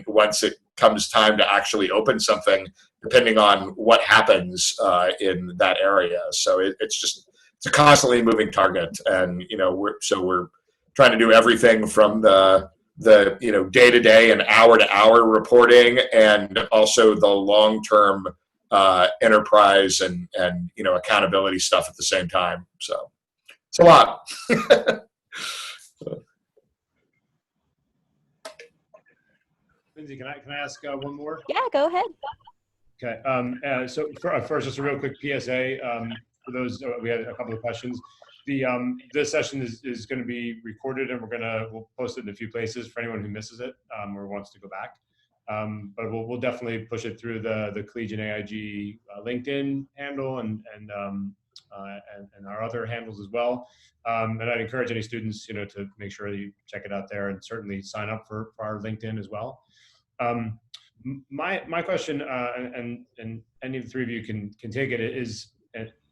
once it comes time to actually open something, depending on what happens in that area. So it's a constantly moving target. And, we're trying to do everything from the day-to-day and hour-to-hour reporting, and also the long-term enterprise and accountability stuff at the same time. So it's a lot. Lindsay, can I ask one more? Yeah, go ahead. Okay. So first, just a real quick PSA for those. We had a couple of questions. This session is going to be recorded, and we'll post it in a few places for anyone who misses it or wants to go back. But we'll definitely push it through the Collegiate AIG LinkedIn handle and our other handles as well. And I'd encourage any students, to make sure that you check it out there, and certainly sign up for our LinkedIn as well. My question, and any of the three of you can take it, is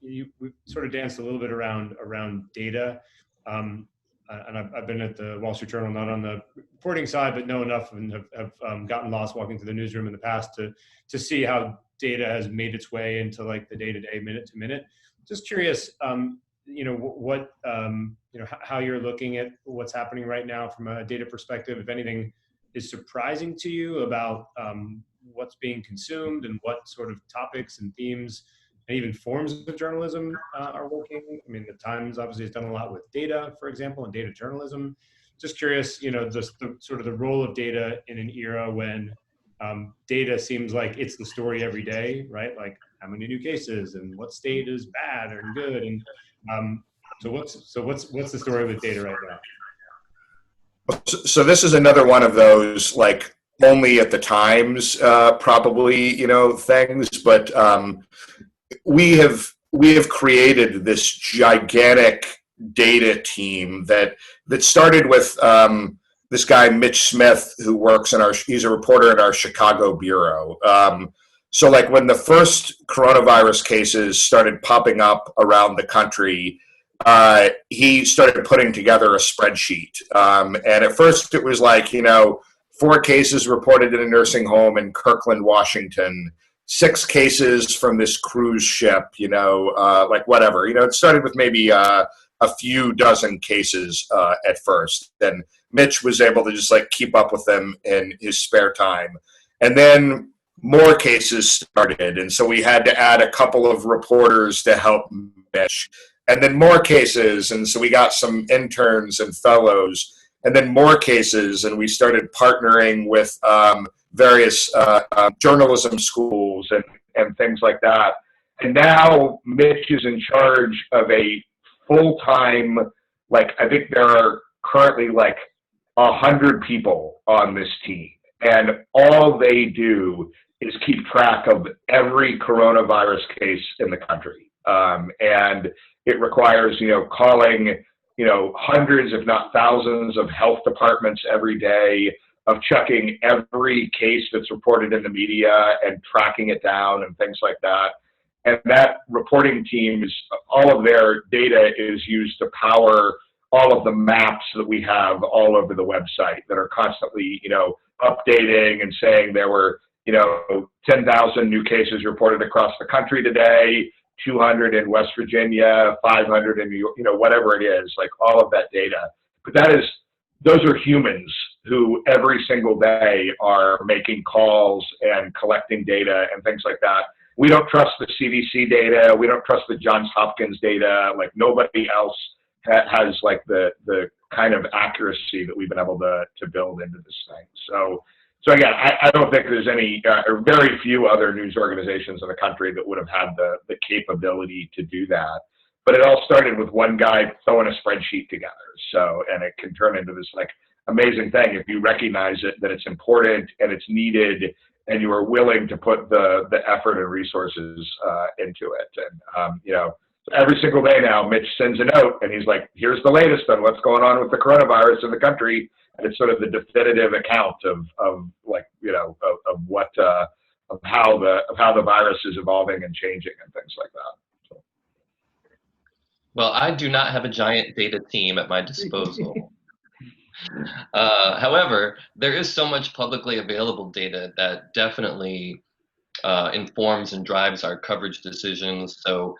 we sort of danced a little bit around data. And I've been at the Wall Street Journal, not on the reporting side, but know enough and have gotten lost walking through the newsroom in the past to see how data has made its way into like the day-to-day, minute-to-minute. Just curious, what how you're looking at what's happening right now from a data perspective. If anything is surprising to you about what's being consumed and what sort of topics and themes and even forms of journalism are working. I mean, the Times obviously has done a lot with data, for example, and data journalism. Just curious, the sort of the role of data in an era when data seems like it's the story every day, right? Like how many new cases and what state is bad or good, and so what's the story with data right now? So this is another one of those like only at the Times probably things, but we have created this gigantic data team that started with this guy Mitch Smith, who works he's a reporter in our Chicago bureau. So like when the first coronavirus cases started popping up around the country, he started putting together a spreadsheet. And at first it was like, 4 cases reported in a nursing home in Kirkland, Washington, 6 cases from this cruise ship, like whatever. It started with maybe a few dozen cases at first. Then Mitch was able to just like keep up with them in his spare time. And then more cases started. And so we had to add a couple of reporters to help Mitch. And then more cases. And so we got some interns and fellows. And then more cases. And we started partnering with various journalism schools and things like that. And now Mitch is in charge of a full-time, like I think there are currently like 100 people on this team. And all they do is keep track of every coronavirus case in the country. And it requires, calling, hundreds, if not thousands of health departments every day, of checking every case that's reported in the media and tracking it down and things like that. And that reporting team, all of their data is used to power all of the maps that we have all over the website that are constantly, updating and saying there were, 10,000 new cases reported across the country today, 200 in West Virginia, 500 in New York, whatever it is, like all of that data. But those are humans who every single day are making calls and collecting data and things like that. We don't trust the CDC data. We don't trust the Johns Hopkins data. Like nobody else has like the kind of accuracy that we've been able to build into this thing. So again, I don't think there's any, or very few other news organizations in the country that would have had the capability to do that. But it all started with one guy throwing a spreadsheet together. So, and it can turn into this like amazing thing if you recognize it, that it's important and it's needed, and you are willing to put the effort and resources into it. And, every single day now, Mitch sends a note and he's like, here's the latest on what's going on with the coronavirus in the country. And it's sort of the definitive account of how the virus is evolving and changing and things like that. So. Well, I do not have a giant data team at my disposal. However, there is so much publicly available data that definitely informs and drives our coverage decisions. So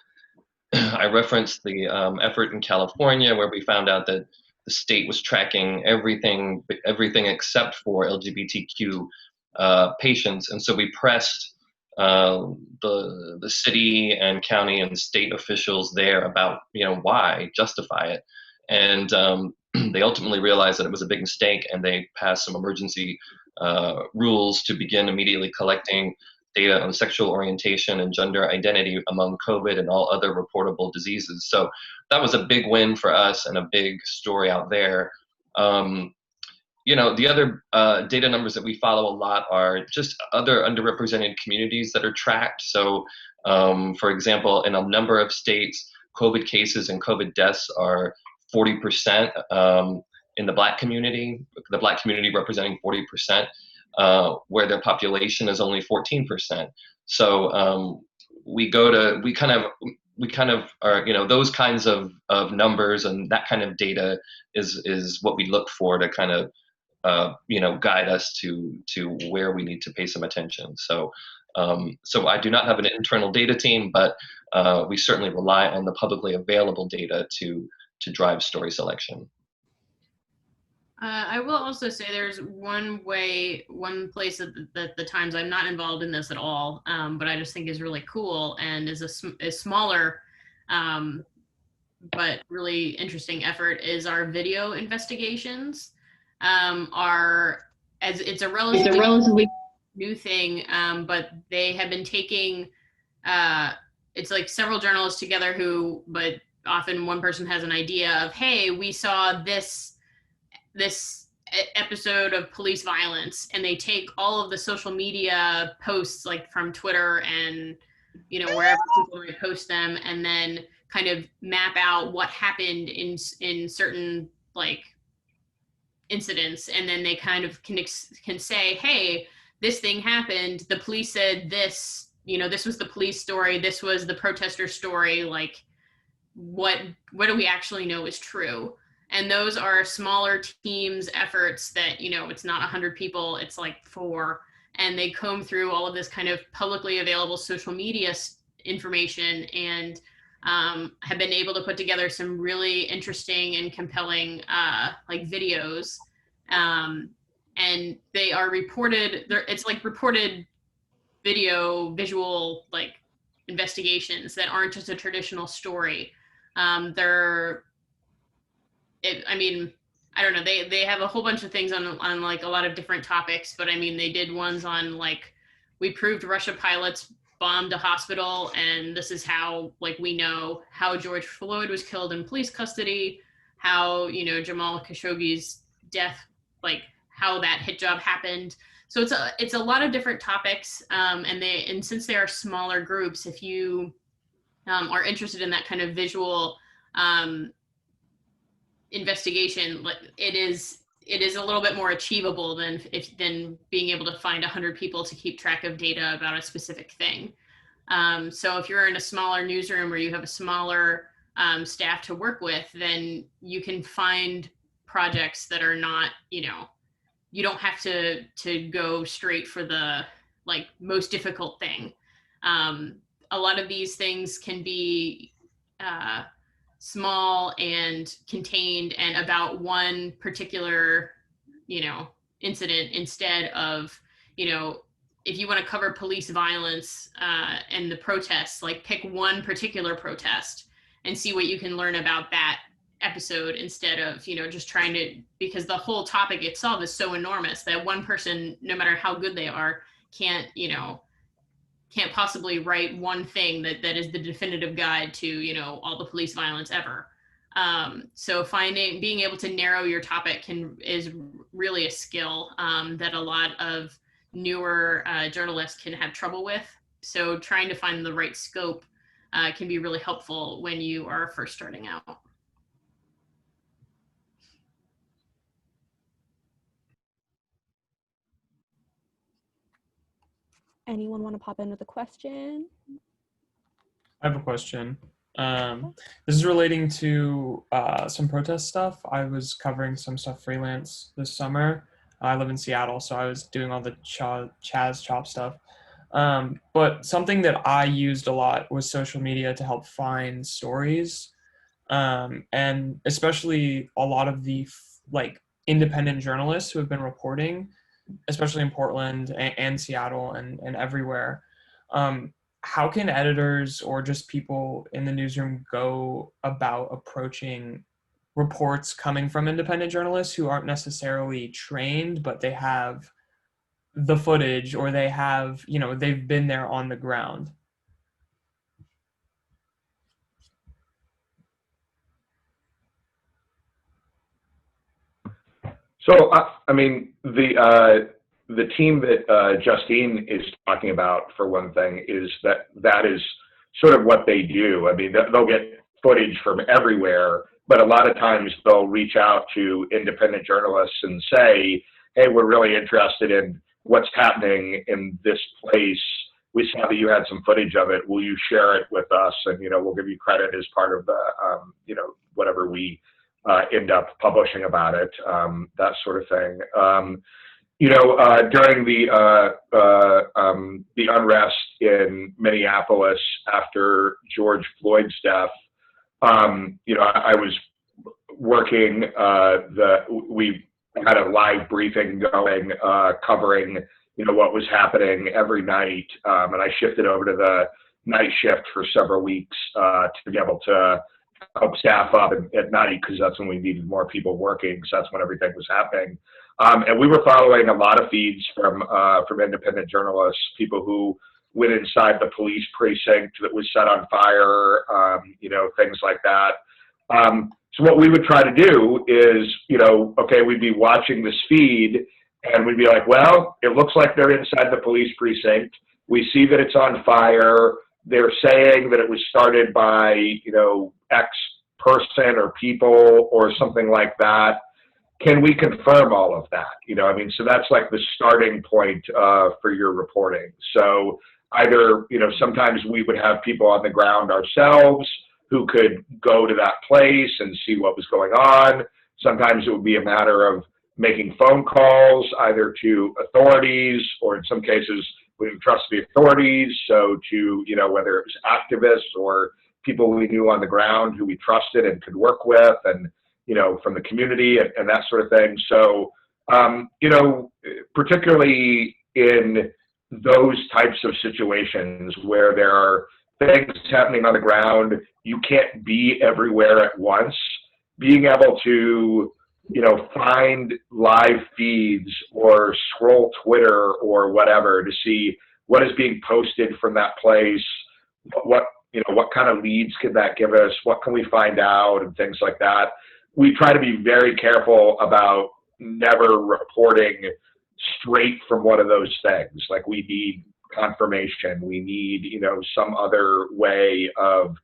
I referenced the effort in California where we found out that the state was tracking everything except for LGBTQ patients, and so we pressed the city and county and state officials there about why, justify it, and they ultimately realized that it was a big mistake, and they passed some emergency rules to begin immediately collecting data on sexual orientation and gender identity among COVID and all other reportable diseases. So that was a big win for us and a big story out there. The other data numbers that we follow a lot are just other underrepresented communities that are tracked. So, for example, in a number of states, COVID cases and COVID deaths are 40% in the Black community, representing 40%. Where their population is only 14%. So we kind of are, those kinds of numbers and that kind of data is what we look for to kind of, guide us to where we need to pay some attention. So I do not have an internal data team, but we certainly rely on the publicly available data to drive story selection. I will also say there's one place at the Times, I'm not involved in this at all, but I just think is really cool and is a smaller, but really interesting effort, is our video investigations. It's a relatively new thing, but they have been taking, it's like several journalists together but often one person has an idea of, hey, we saw this episode of police violence, and they take all of the social media posts, like from Twitter and wherever people might post them, and then kind of map out what happened in certain like incidents, and then they kind of can say, hey, this thing happened, the police said this, this was the police story, this was the protester story, like what do we actually know is true? And those are smaller teams efforts that, it's not 100 people, it's like 4. And they comb through all of this kind of publicly available social media information and have been able to put together some really interesting and compelling like videos. And they are reported, it's like reported visual like investigations that aren't just a traditional story. I don't know, they have a whole bunch of things on like a lot of different topics, but I mean, they did ones on like, we proved Russia pilots bombed a hospital, and this is how, like, we know how George Floyd was killed in police custody, how, Jamal Khashoggi's death, like how that hit job happened. So it's a lot of different topics, and since they are smaller groups, if you are interested in that kind of visual investigation, it is a little bit more achievable than being able to find 100 people to keep track of data about a specific thing. So if you're in a smaller newsroom or you have a smaller staff to work with, then you can find projects that are not, you don't have to go straight for the like most difficult thing. A lot of these things can be small and contained and about one particular, incident, instead of, if you want to cover police violence and the protests, like pick one particular protest and see what you can learn about that episode, instead of, just trying to, because the whole topic itself is so enormous that one person, no matter how good they are, can't possibly write one thing that is the definitive guide to, all the police violence ever. So being able to narrow your topic is really a skill that a lot of newer journalists can have trouble with. So trying to find the right scope can be really helpful when you are first starting out. Anyone want to pop in with a question? I have a question. This is relating to some protest stuff. I was covering some stuff freelance this summer. I live in Seattle, so I was doing all the Chaz Chop stuff. But something that I used a lot was social media to help find stories. And especially a lot of the like independent journalists who have been reporting, especially in Portland and Seattle and everywhere. How can editors or just people in the newsroom go about approaching reports coming from independent journalists who aren't necessarily trained, but they have the footage, or they have, they've been there on the ground? So, the team that Justine is talking about, for one thing, is that is sort of what they do. I mean, they'll get footage from everywhere, but a lot of times they'll reach out to independent journalists and say, hey, we're really interested in what's happening in this place. We saw that you had some footage of it. Will you share it with us? And, we'll give you credit as part of the, whatever we end up publishing about it, that sort of thing. During the unrest in Minneapolis after George Floyd's death, I was working I had a live briefing going, covering, what was happening every night. And I shifted over to the night shift for several weeks to be able to help staff up at night, because that's when we needed more people working, because that's when everything was happening. And we were following a lot of feeds from independent journalists, people who went inside the police precinct that was set on fire, things like that. So what we would try to do is, okay, we'd be watching this feed and we'd be like, well, it looks like they're inside the police precinct. We see that it's on fire. They're saying that it was started by, X person or people or something like that. Can we confirm all of that? So that's like the starting point for your reporting. So either, sometimes we would have people on the ground ourselves who could go to that place and see what was going on. Sometimes it would be a matter of making phone calls either to authorities, or in some cases we didn't trust the authorities, so to, whether it was activists or people we knew on the ground who we trusted and could work with, and from the community and that sort of thing. So particularly in those types of situations where there are things happening on the ground, you can't be everywhere at once. Being able to, find live feeds or scroll Twitter or whatever to see what is being posted from that place, what kind of leads could that give us, what can we find out, and things like that. We try to be very careful about never reporting straight from one of those things. Like, we need confirmation. We need, some other way of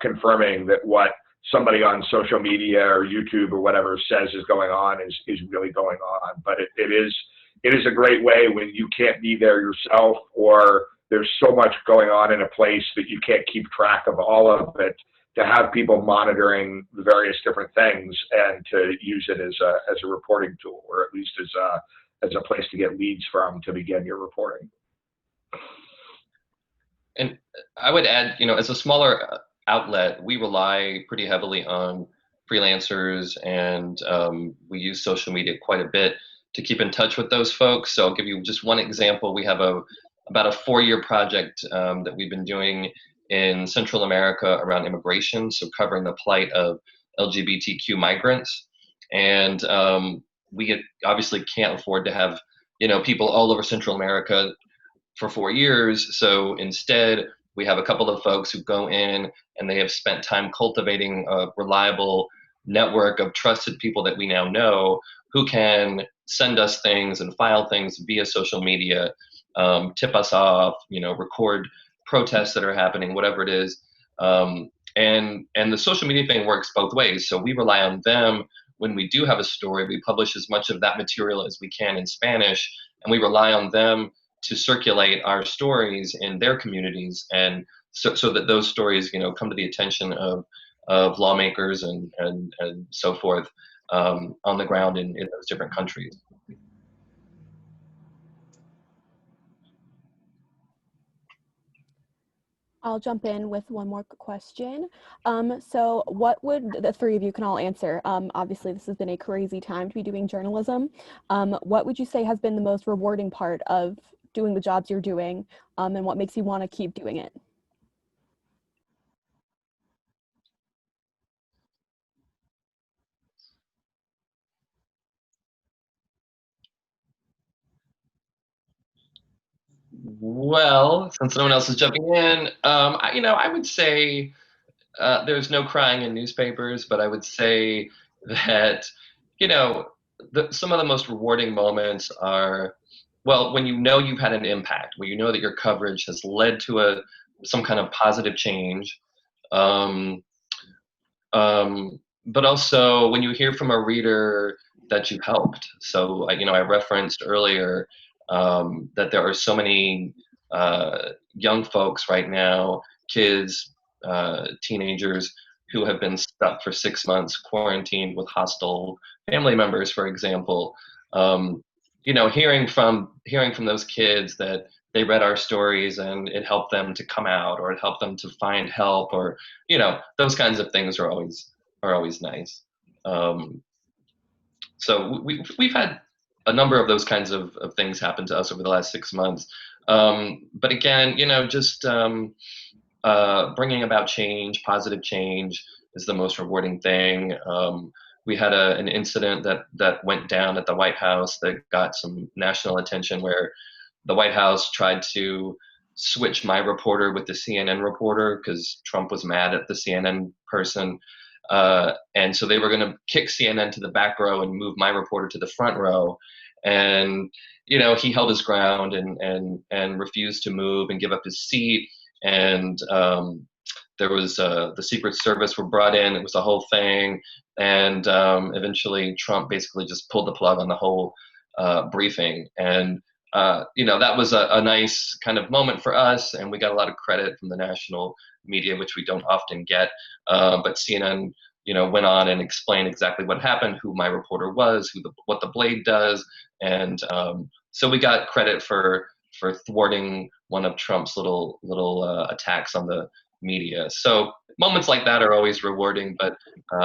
confirming that what somebody on social media or YouTube or whatever says is going on is really going on. But it is a great way when you can't be there yourself, or there's so much going on in a place that you can't keep track of all of it, to have people monitoring the various different things and to use it as a reporting tool, or at least as a place to get leads from to begin your reporting. And I would add, as a smaller outlet, we rely pretty heavily on freelancers, and we use social media quite a bit to keep in touch with those folks. So I'll give you just one example. We have about a 4-year project that we've been doing in Central America around immigration, so covering the plight of LGBTQ migrants. And we obviously can't afford to have, people all over Central America for 4 years. So instead, we have a couple of folks who go in and they have spent time cultivating a reliable network of trusted people that we now know, who can send us things and file things via social media, tip us off, record protests that are happening, whatever it is. And the social media thing works both ways. So we rely on them when we do have a story. We publish as much of that material as we can in Spanish, and we rely on them to circulate our stories in their communities, and so that those stories, come to the attention of lawmakers and so forth on the ground in those different countries. I'll jump in with one more question. So what would, the three of you can all answer, obviously this has been a crazy time to be doing journalism. What would you say has been the most rewarding part of doing the jobs you're doing, and what makes you want to keep doing it? Well, since no one else is jumping in, I would say there's no crying in newspapers, but I would say that, some of the most rewarding moments are, well, when you've had an impact, when you know that your coverage has led to some kind of positive change, but also when you hear from a reader that you helped. So, I referenced earlier that there are so many young folks right now, kids, teenagers, who have been stuck for 6 months, quarantined with hostile family members, for example. Hearing from those kids that they read our stories and it helped them to come out, or it helped them to find help, or those kinds of things are always nice. So we've had a number of those kinds of things happen to us over the last 6 months. But again, just bringing about change, positive change, is the most rewarding thing. We had an incident that went down at the White House that got some national attention, where the White House tried to switch my reporter with the CNN reporter because Trump was mad at the CNN person. And so they were going to kick CNN to the back row and move my reporter to the front row. And, he held his ground and refused to move and give up his seat. And there was the Secret Service were brought in. It was a whole thing. And eventually Trump basically just pulled the plug on the whole briefing. And that was a nice kind of moment for us, and we got a lot of credit from the national media, which we don't often get. But CNN, went on and explained exactly what happened, who my reporter was, what the blade does, and so we got credit for thwarting one of Trump's little attacks on the media. So moments like that are always rewarding, but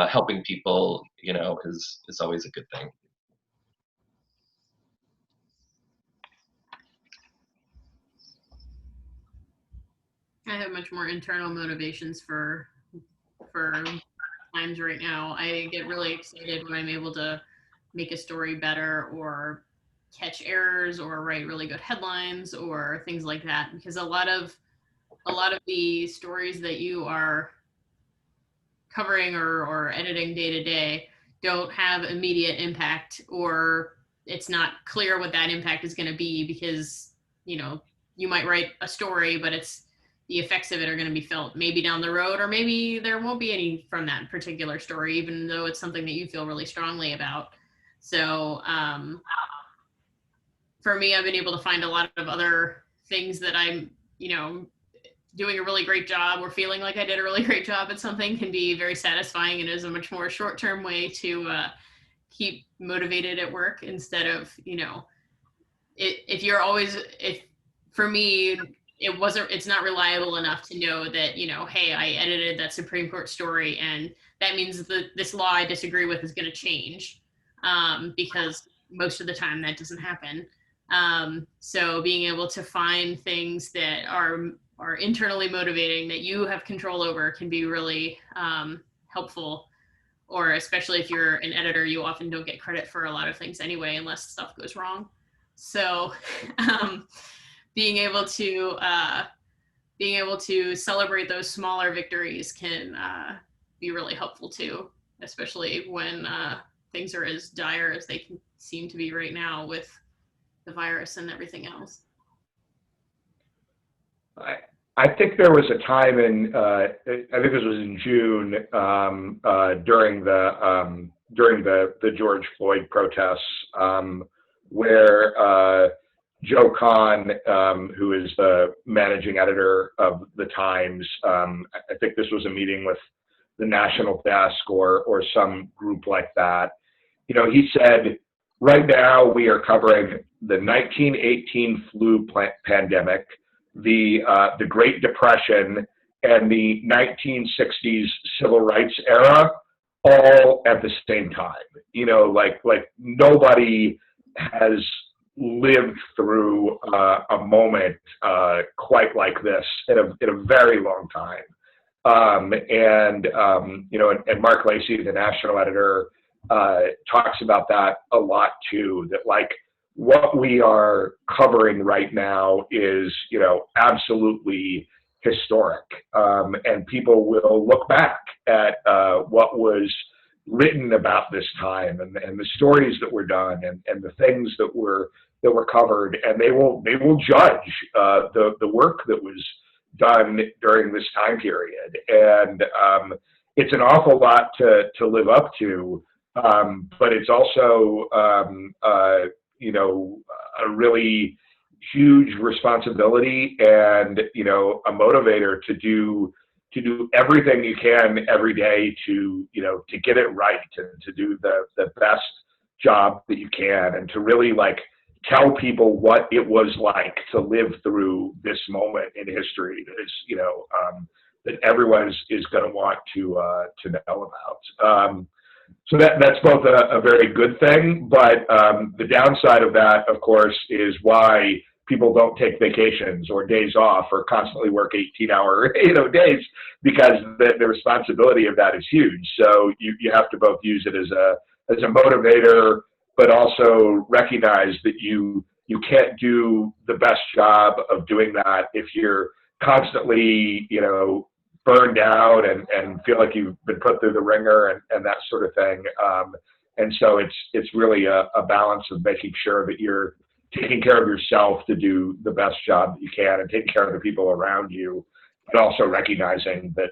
helping people, is always a good thing. I have much more internal motivations for times right now. I get really excited when I'm able to make a story better, or catch errors, or write really good headlines, or things like that, because a lot of the stories that you are covering or editing day to day don't have immediate impact, or it's not clear what that impact is going to be, because you might write a story, but the effects of it are going to be felt maybe down the road, or maybe there won't be any from that particular story, even though it's something that you feel really strongly about. So for me, I've been able to find a lot of other things that I'm, doing a really great job, or feeling like I did a really great job at something, can be very satisfying, and is a much more short-term way to keep motivated at work, instead of, for me, it's not reliable enough to know that, hey, I edited that Supreme Court story, and that means that this law I disagree with is going to change, because most of the time that doesn't happen. So being able to find things that are internally motivating, that you have control over, can be really helpful. Or especially if you're an editor, you often don't get credit for a lot of things anyway, unless stuff goes wrong. So being able to celebrate those smaller victories can be really helpful too, especially when things are as dire as they can seem to be right now with the virus and everything else. I think there was a time I think this was in June, during the George Floyd protests, where Joe Kahn, who is the managing editor of the Times, I think this was a meeting with the national desk or some group like that. He said, right now we are covering the 1918 flu pandemic, the Great Depression, and the 1960s civil rights era, all at the same time. Like nobody has lived through a moment quite like this in a very long time. And Mark Lacey, the national editor, talks about that a lot too, that like what we are covering right now is, absolutely historic. And people will look back at what was written about this time, and the stories that were done, and the things that were covered, and they will judge the work that was done during this time period. And it's an awful lot to live up to, but it's also a really huge responsibility, and a motivator to do everything you can every day to get it right, to do the best job that you can, and to really like tell people what it was like to live through this moment in history that is that everyone is going to want to know about. So that's both a very good thing, but the downside of that, of course, is why people don't take vacations or days off or constantly work 18-hour days, because the responsibility of that is huge. So you have to both use it as a motivator, but also recognize that you can't do the best job of doing that if you're constantly burned out and feel like you've been put through the ringer and that sort of thing. And so it's really a balance of making sure that you're taking care of yourself to do the best job that you can and taking care of the people around you, but also recognizing that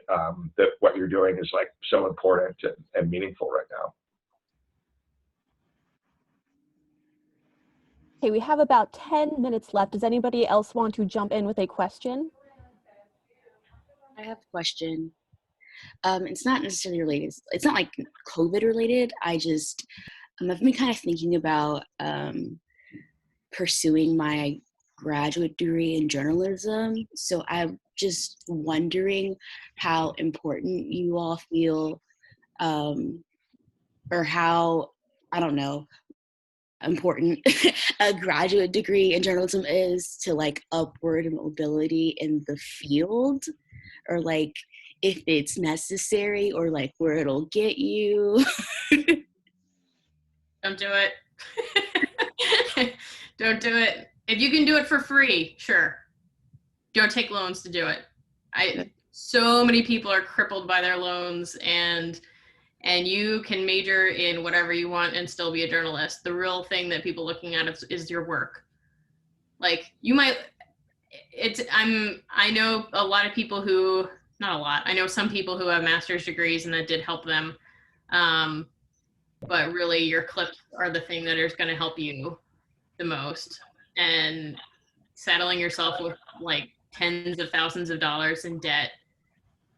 that what you're doing is like so important and meaningful right now. Okay, we have about 10 minutes left. Does anybody else want to jump in with a question? I have a question. It's not necessarily related. It's not like COVID related. I've been kind of thinking about pursuing my graduate degree in journalism. So I'm just wondering how important you all feel, or how, I don't know, important a graduate degree in journalism is to like upward mobility in the field, or like if it's necessary, or like where it'll get you. Don't do it. Don't do it. If you can do it for free, sure. Don't take loans to do it. So many people are crippled by their loans, and you can major in whatever you want and still be a journalist. The real thing that people looking at is your work. Like you might, I know a lot of people who, not a lot, I know some people who have master's degrees and that did help them. But really your clips are the thing that is going to help you the most. And saddling yourself with like tens of thousands of dollars in debt,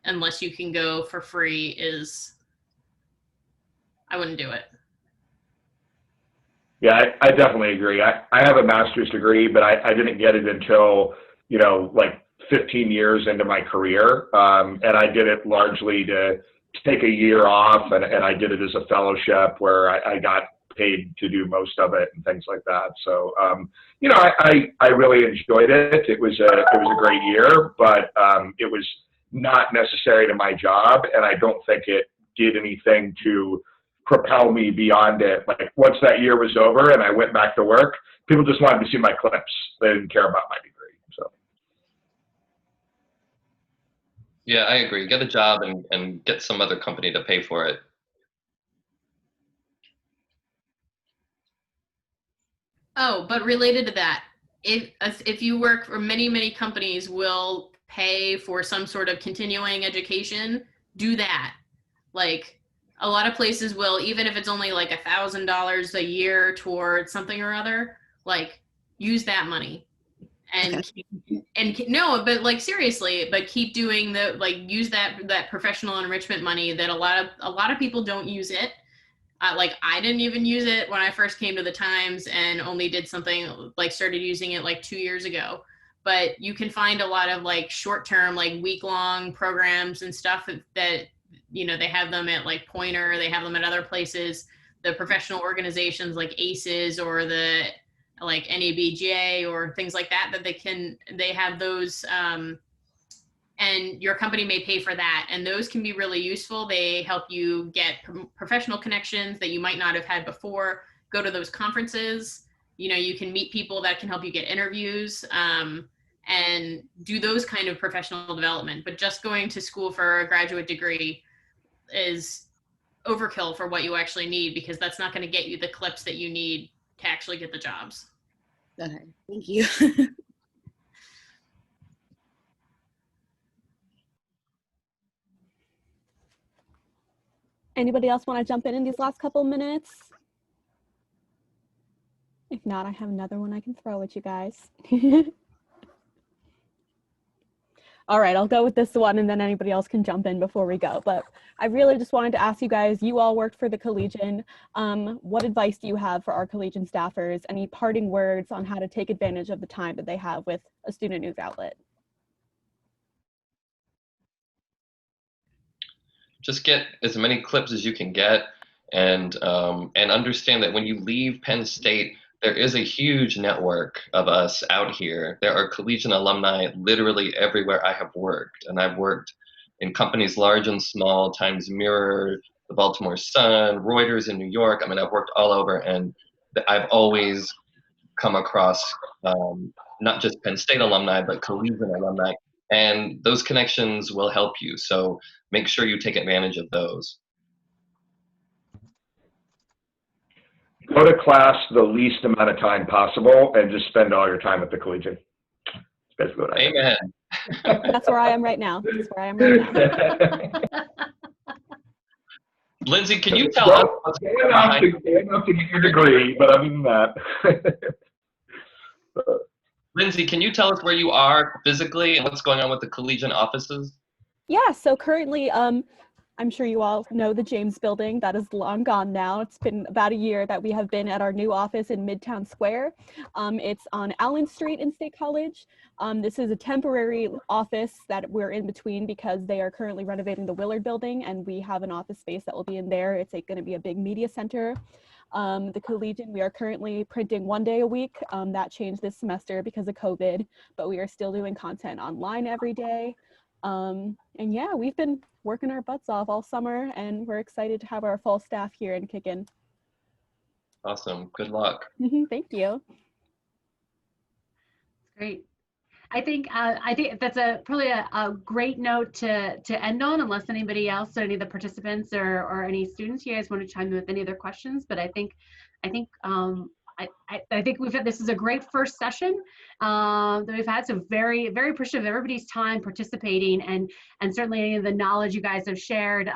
unless you can go for free, I wouldn't do it. Yeah, I definitely agree. I have a master's degree, but I didn't get it until, like 15 years into my career. And I did it largely to take a year off, and I did it as a fellowship where I got paid to do most of it and things like that. So, I really enjoyed it. It was a great year, but it was not necessary to my job, and I don't think it did anything to propel me beyond it. Like once that year was over and I went back to work, people just wanted to see my clips. They didn't care about my degree. So. Yeah, I agree. Get a job and get some other company to pay for it. Oh, but related to that, if you work for many companies will pay for some sort of continuing education, do that. Like a lot of places will, even if it's only like $1,000 a year towards something or other, like use that money. And no, but like seriously, but keep doing use that professional enrichment money that a lot of people don't use it. Like I didn't even use it when I first came to the Times, and only did something like started using it like 2 years ago. But you can find a lot of like short-term, like week-long programs and stuff that they have them at like Pointer, they have them at other places. The professional organizations like ACES or the like NABJ or things like that they have those, and your company may pay for that. And those can be really useful. They help you get professional connections that you might not have had before. Go to those conferences. You can meet people that can help you get interviews, and do those kind of professional development. But just going to school for a graduate degree is overkill for what you actually need, because that's not going to get you the clips that you need to actually get the jobs. Okay, thank you. Anybody else want to jump in these last couple minutes? If not, I have another one I can throw at you guys. All right, I'll go with this one, and then anybody else can jump in before we go. But I really just wanted to ask you guys, you all worked for the Collegian. What advice do you have for our Collegian staffers? Any parting words on how to take advantage of the time that they have with a student news outlet? Just get as many clips as you can get, and understand that when you leave Penn State, there is a huge network of us out here. There are collegiate alumni literally everywhere I have worked, and I've worked in companies large and small, Times Mirror, the Baltimore Sun, Reuters in New York. I mean, I've worked all over, and I've always come across not just Penn State alumni, but collegiate alumni, and those connections will help you. So make sure you take advantage of those. Go to class the least amount of time possible and just spend all your time at the Collegian. That's basically what I do. Amen. That's where I am right now. That's where I am right now. Lindsay, can you tell us what's going on? Enough to get your degree, but other than that. Lindsay, can you tell us where you are physically and what's going on with the collegiate offices? Yeah, so currently, I'm sure you all know the James building. That is long gone now. It's been about a year that we have been at our new office in Midtown Square. It's on Allen Street in State College. This is a temporary office that we're in between because they are currently renovating the Willard building, and we have an office space that will be in there. It's going to be a big media center. The Collegian, we are currently printing 1 day a week. That changed this semester because of COVID, but we are still doing content online every day. And yeah, we've been working our butts off all summer, and we're excited to have our full staff here and kick in. Awesome. Good luck. Thank you. Great. I think that's probably a great note to end on, unless anybody else or any of the participants or any students here guys want to chime in with any other questions. But I think this is a great first session that we've had. So very, very appreciative of everybody's time participating and certainly any of the knowledge you guys have shared.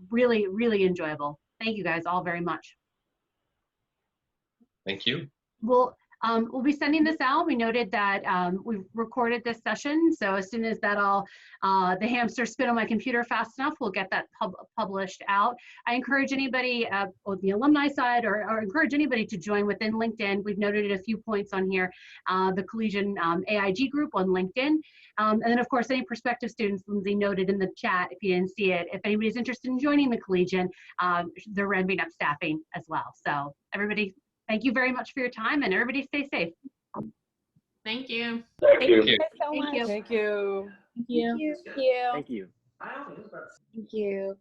Really, really enjoyable. Thank you guys all very much. Thank you. We'll be sending this out. We noted that we've recorded this session. So as soon as that all, the hamster spin on my computer fast enough, we'll get that published out. I encourage anybody on the alumni side or encourage anybody to join within LinkedIn. We've noted a few points on here, the Collegian AIG group on LinkedIn. And then of course, any prospective students, Lindsay noted in the chat, if you didn't see it, if anybody's interested in joining the Collegian, they're ramping up staffing as well. So everybody, thank you very much for your time, and everybody stay safe. Thank you. Thank you. Thank you so much. Thank you. Thank you. Thank you. Thank you. Thank you.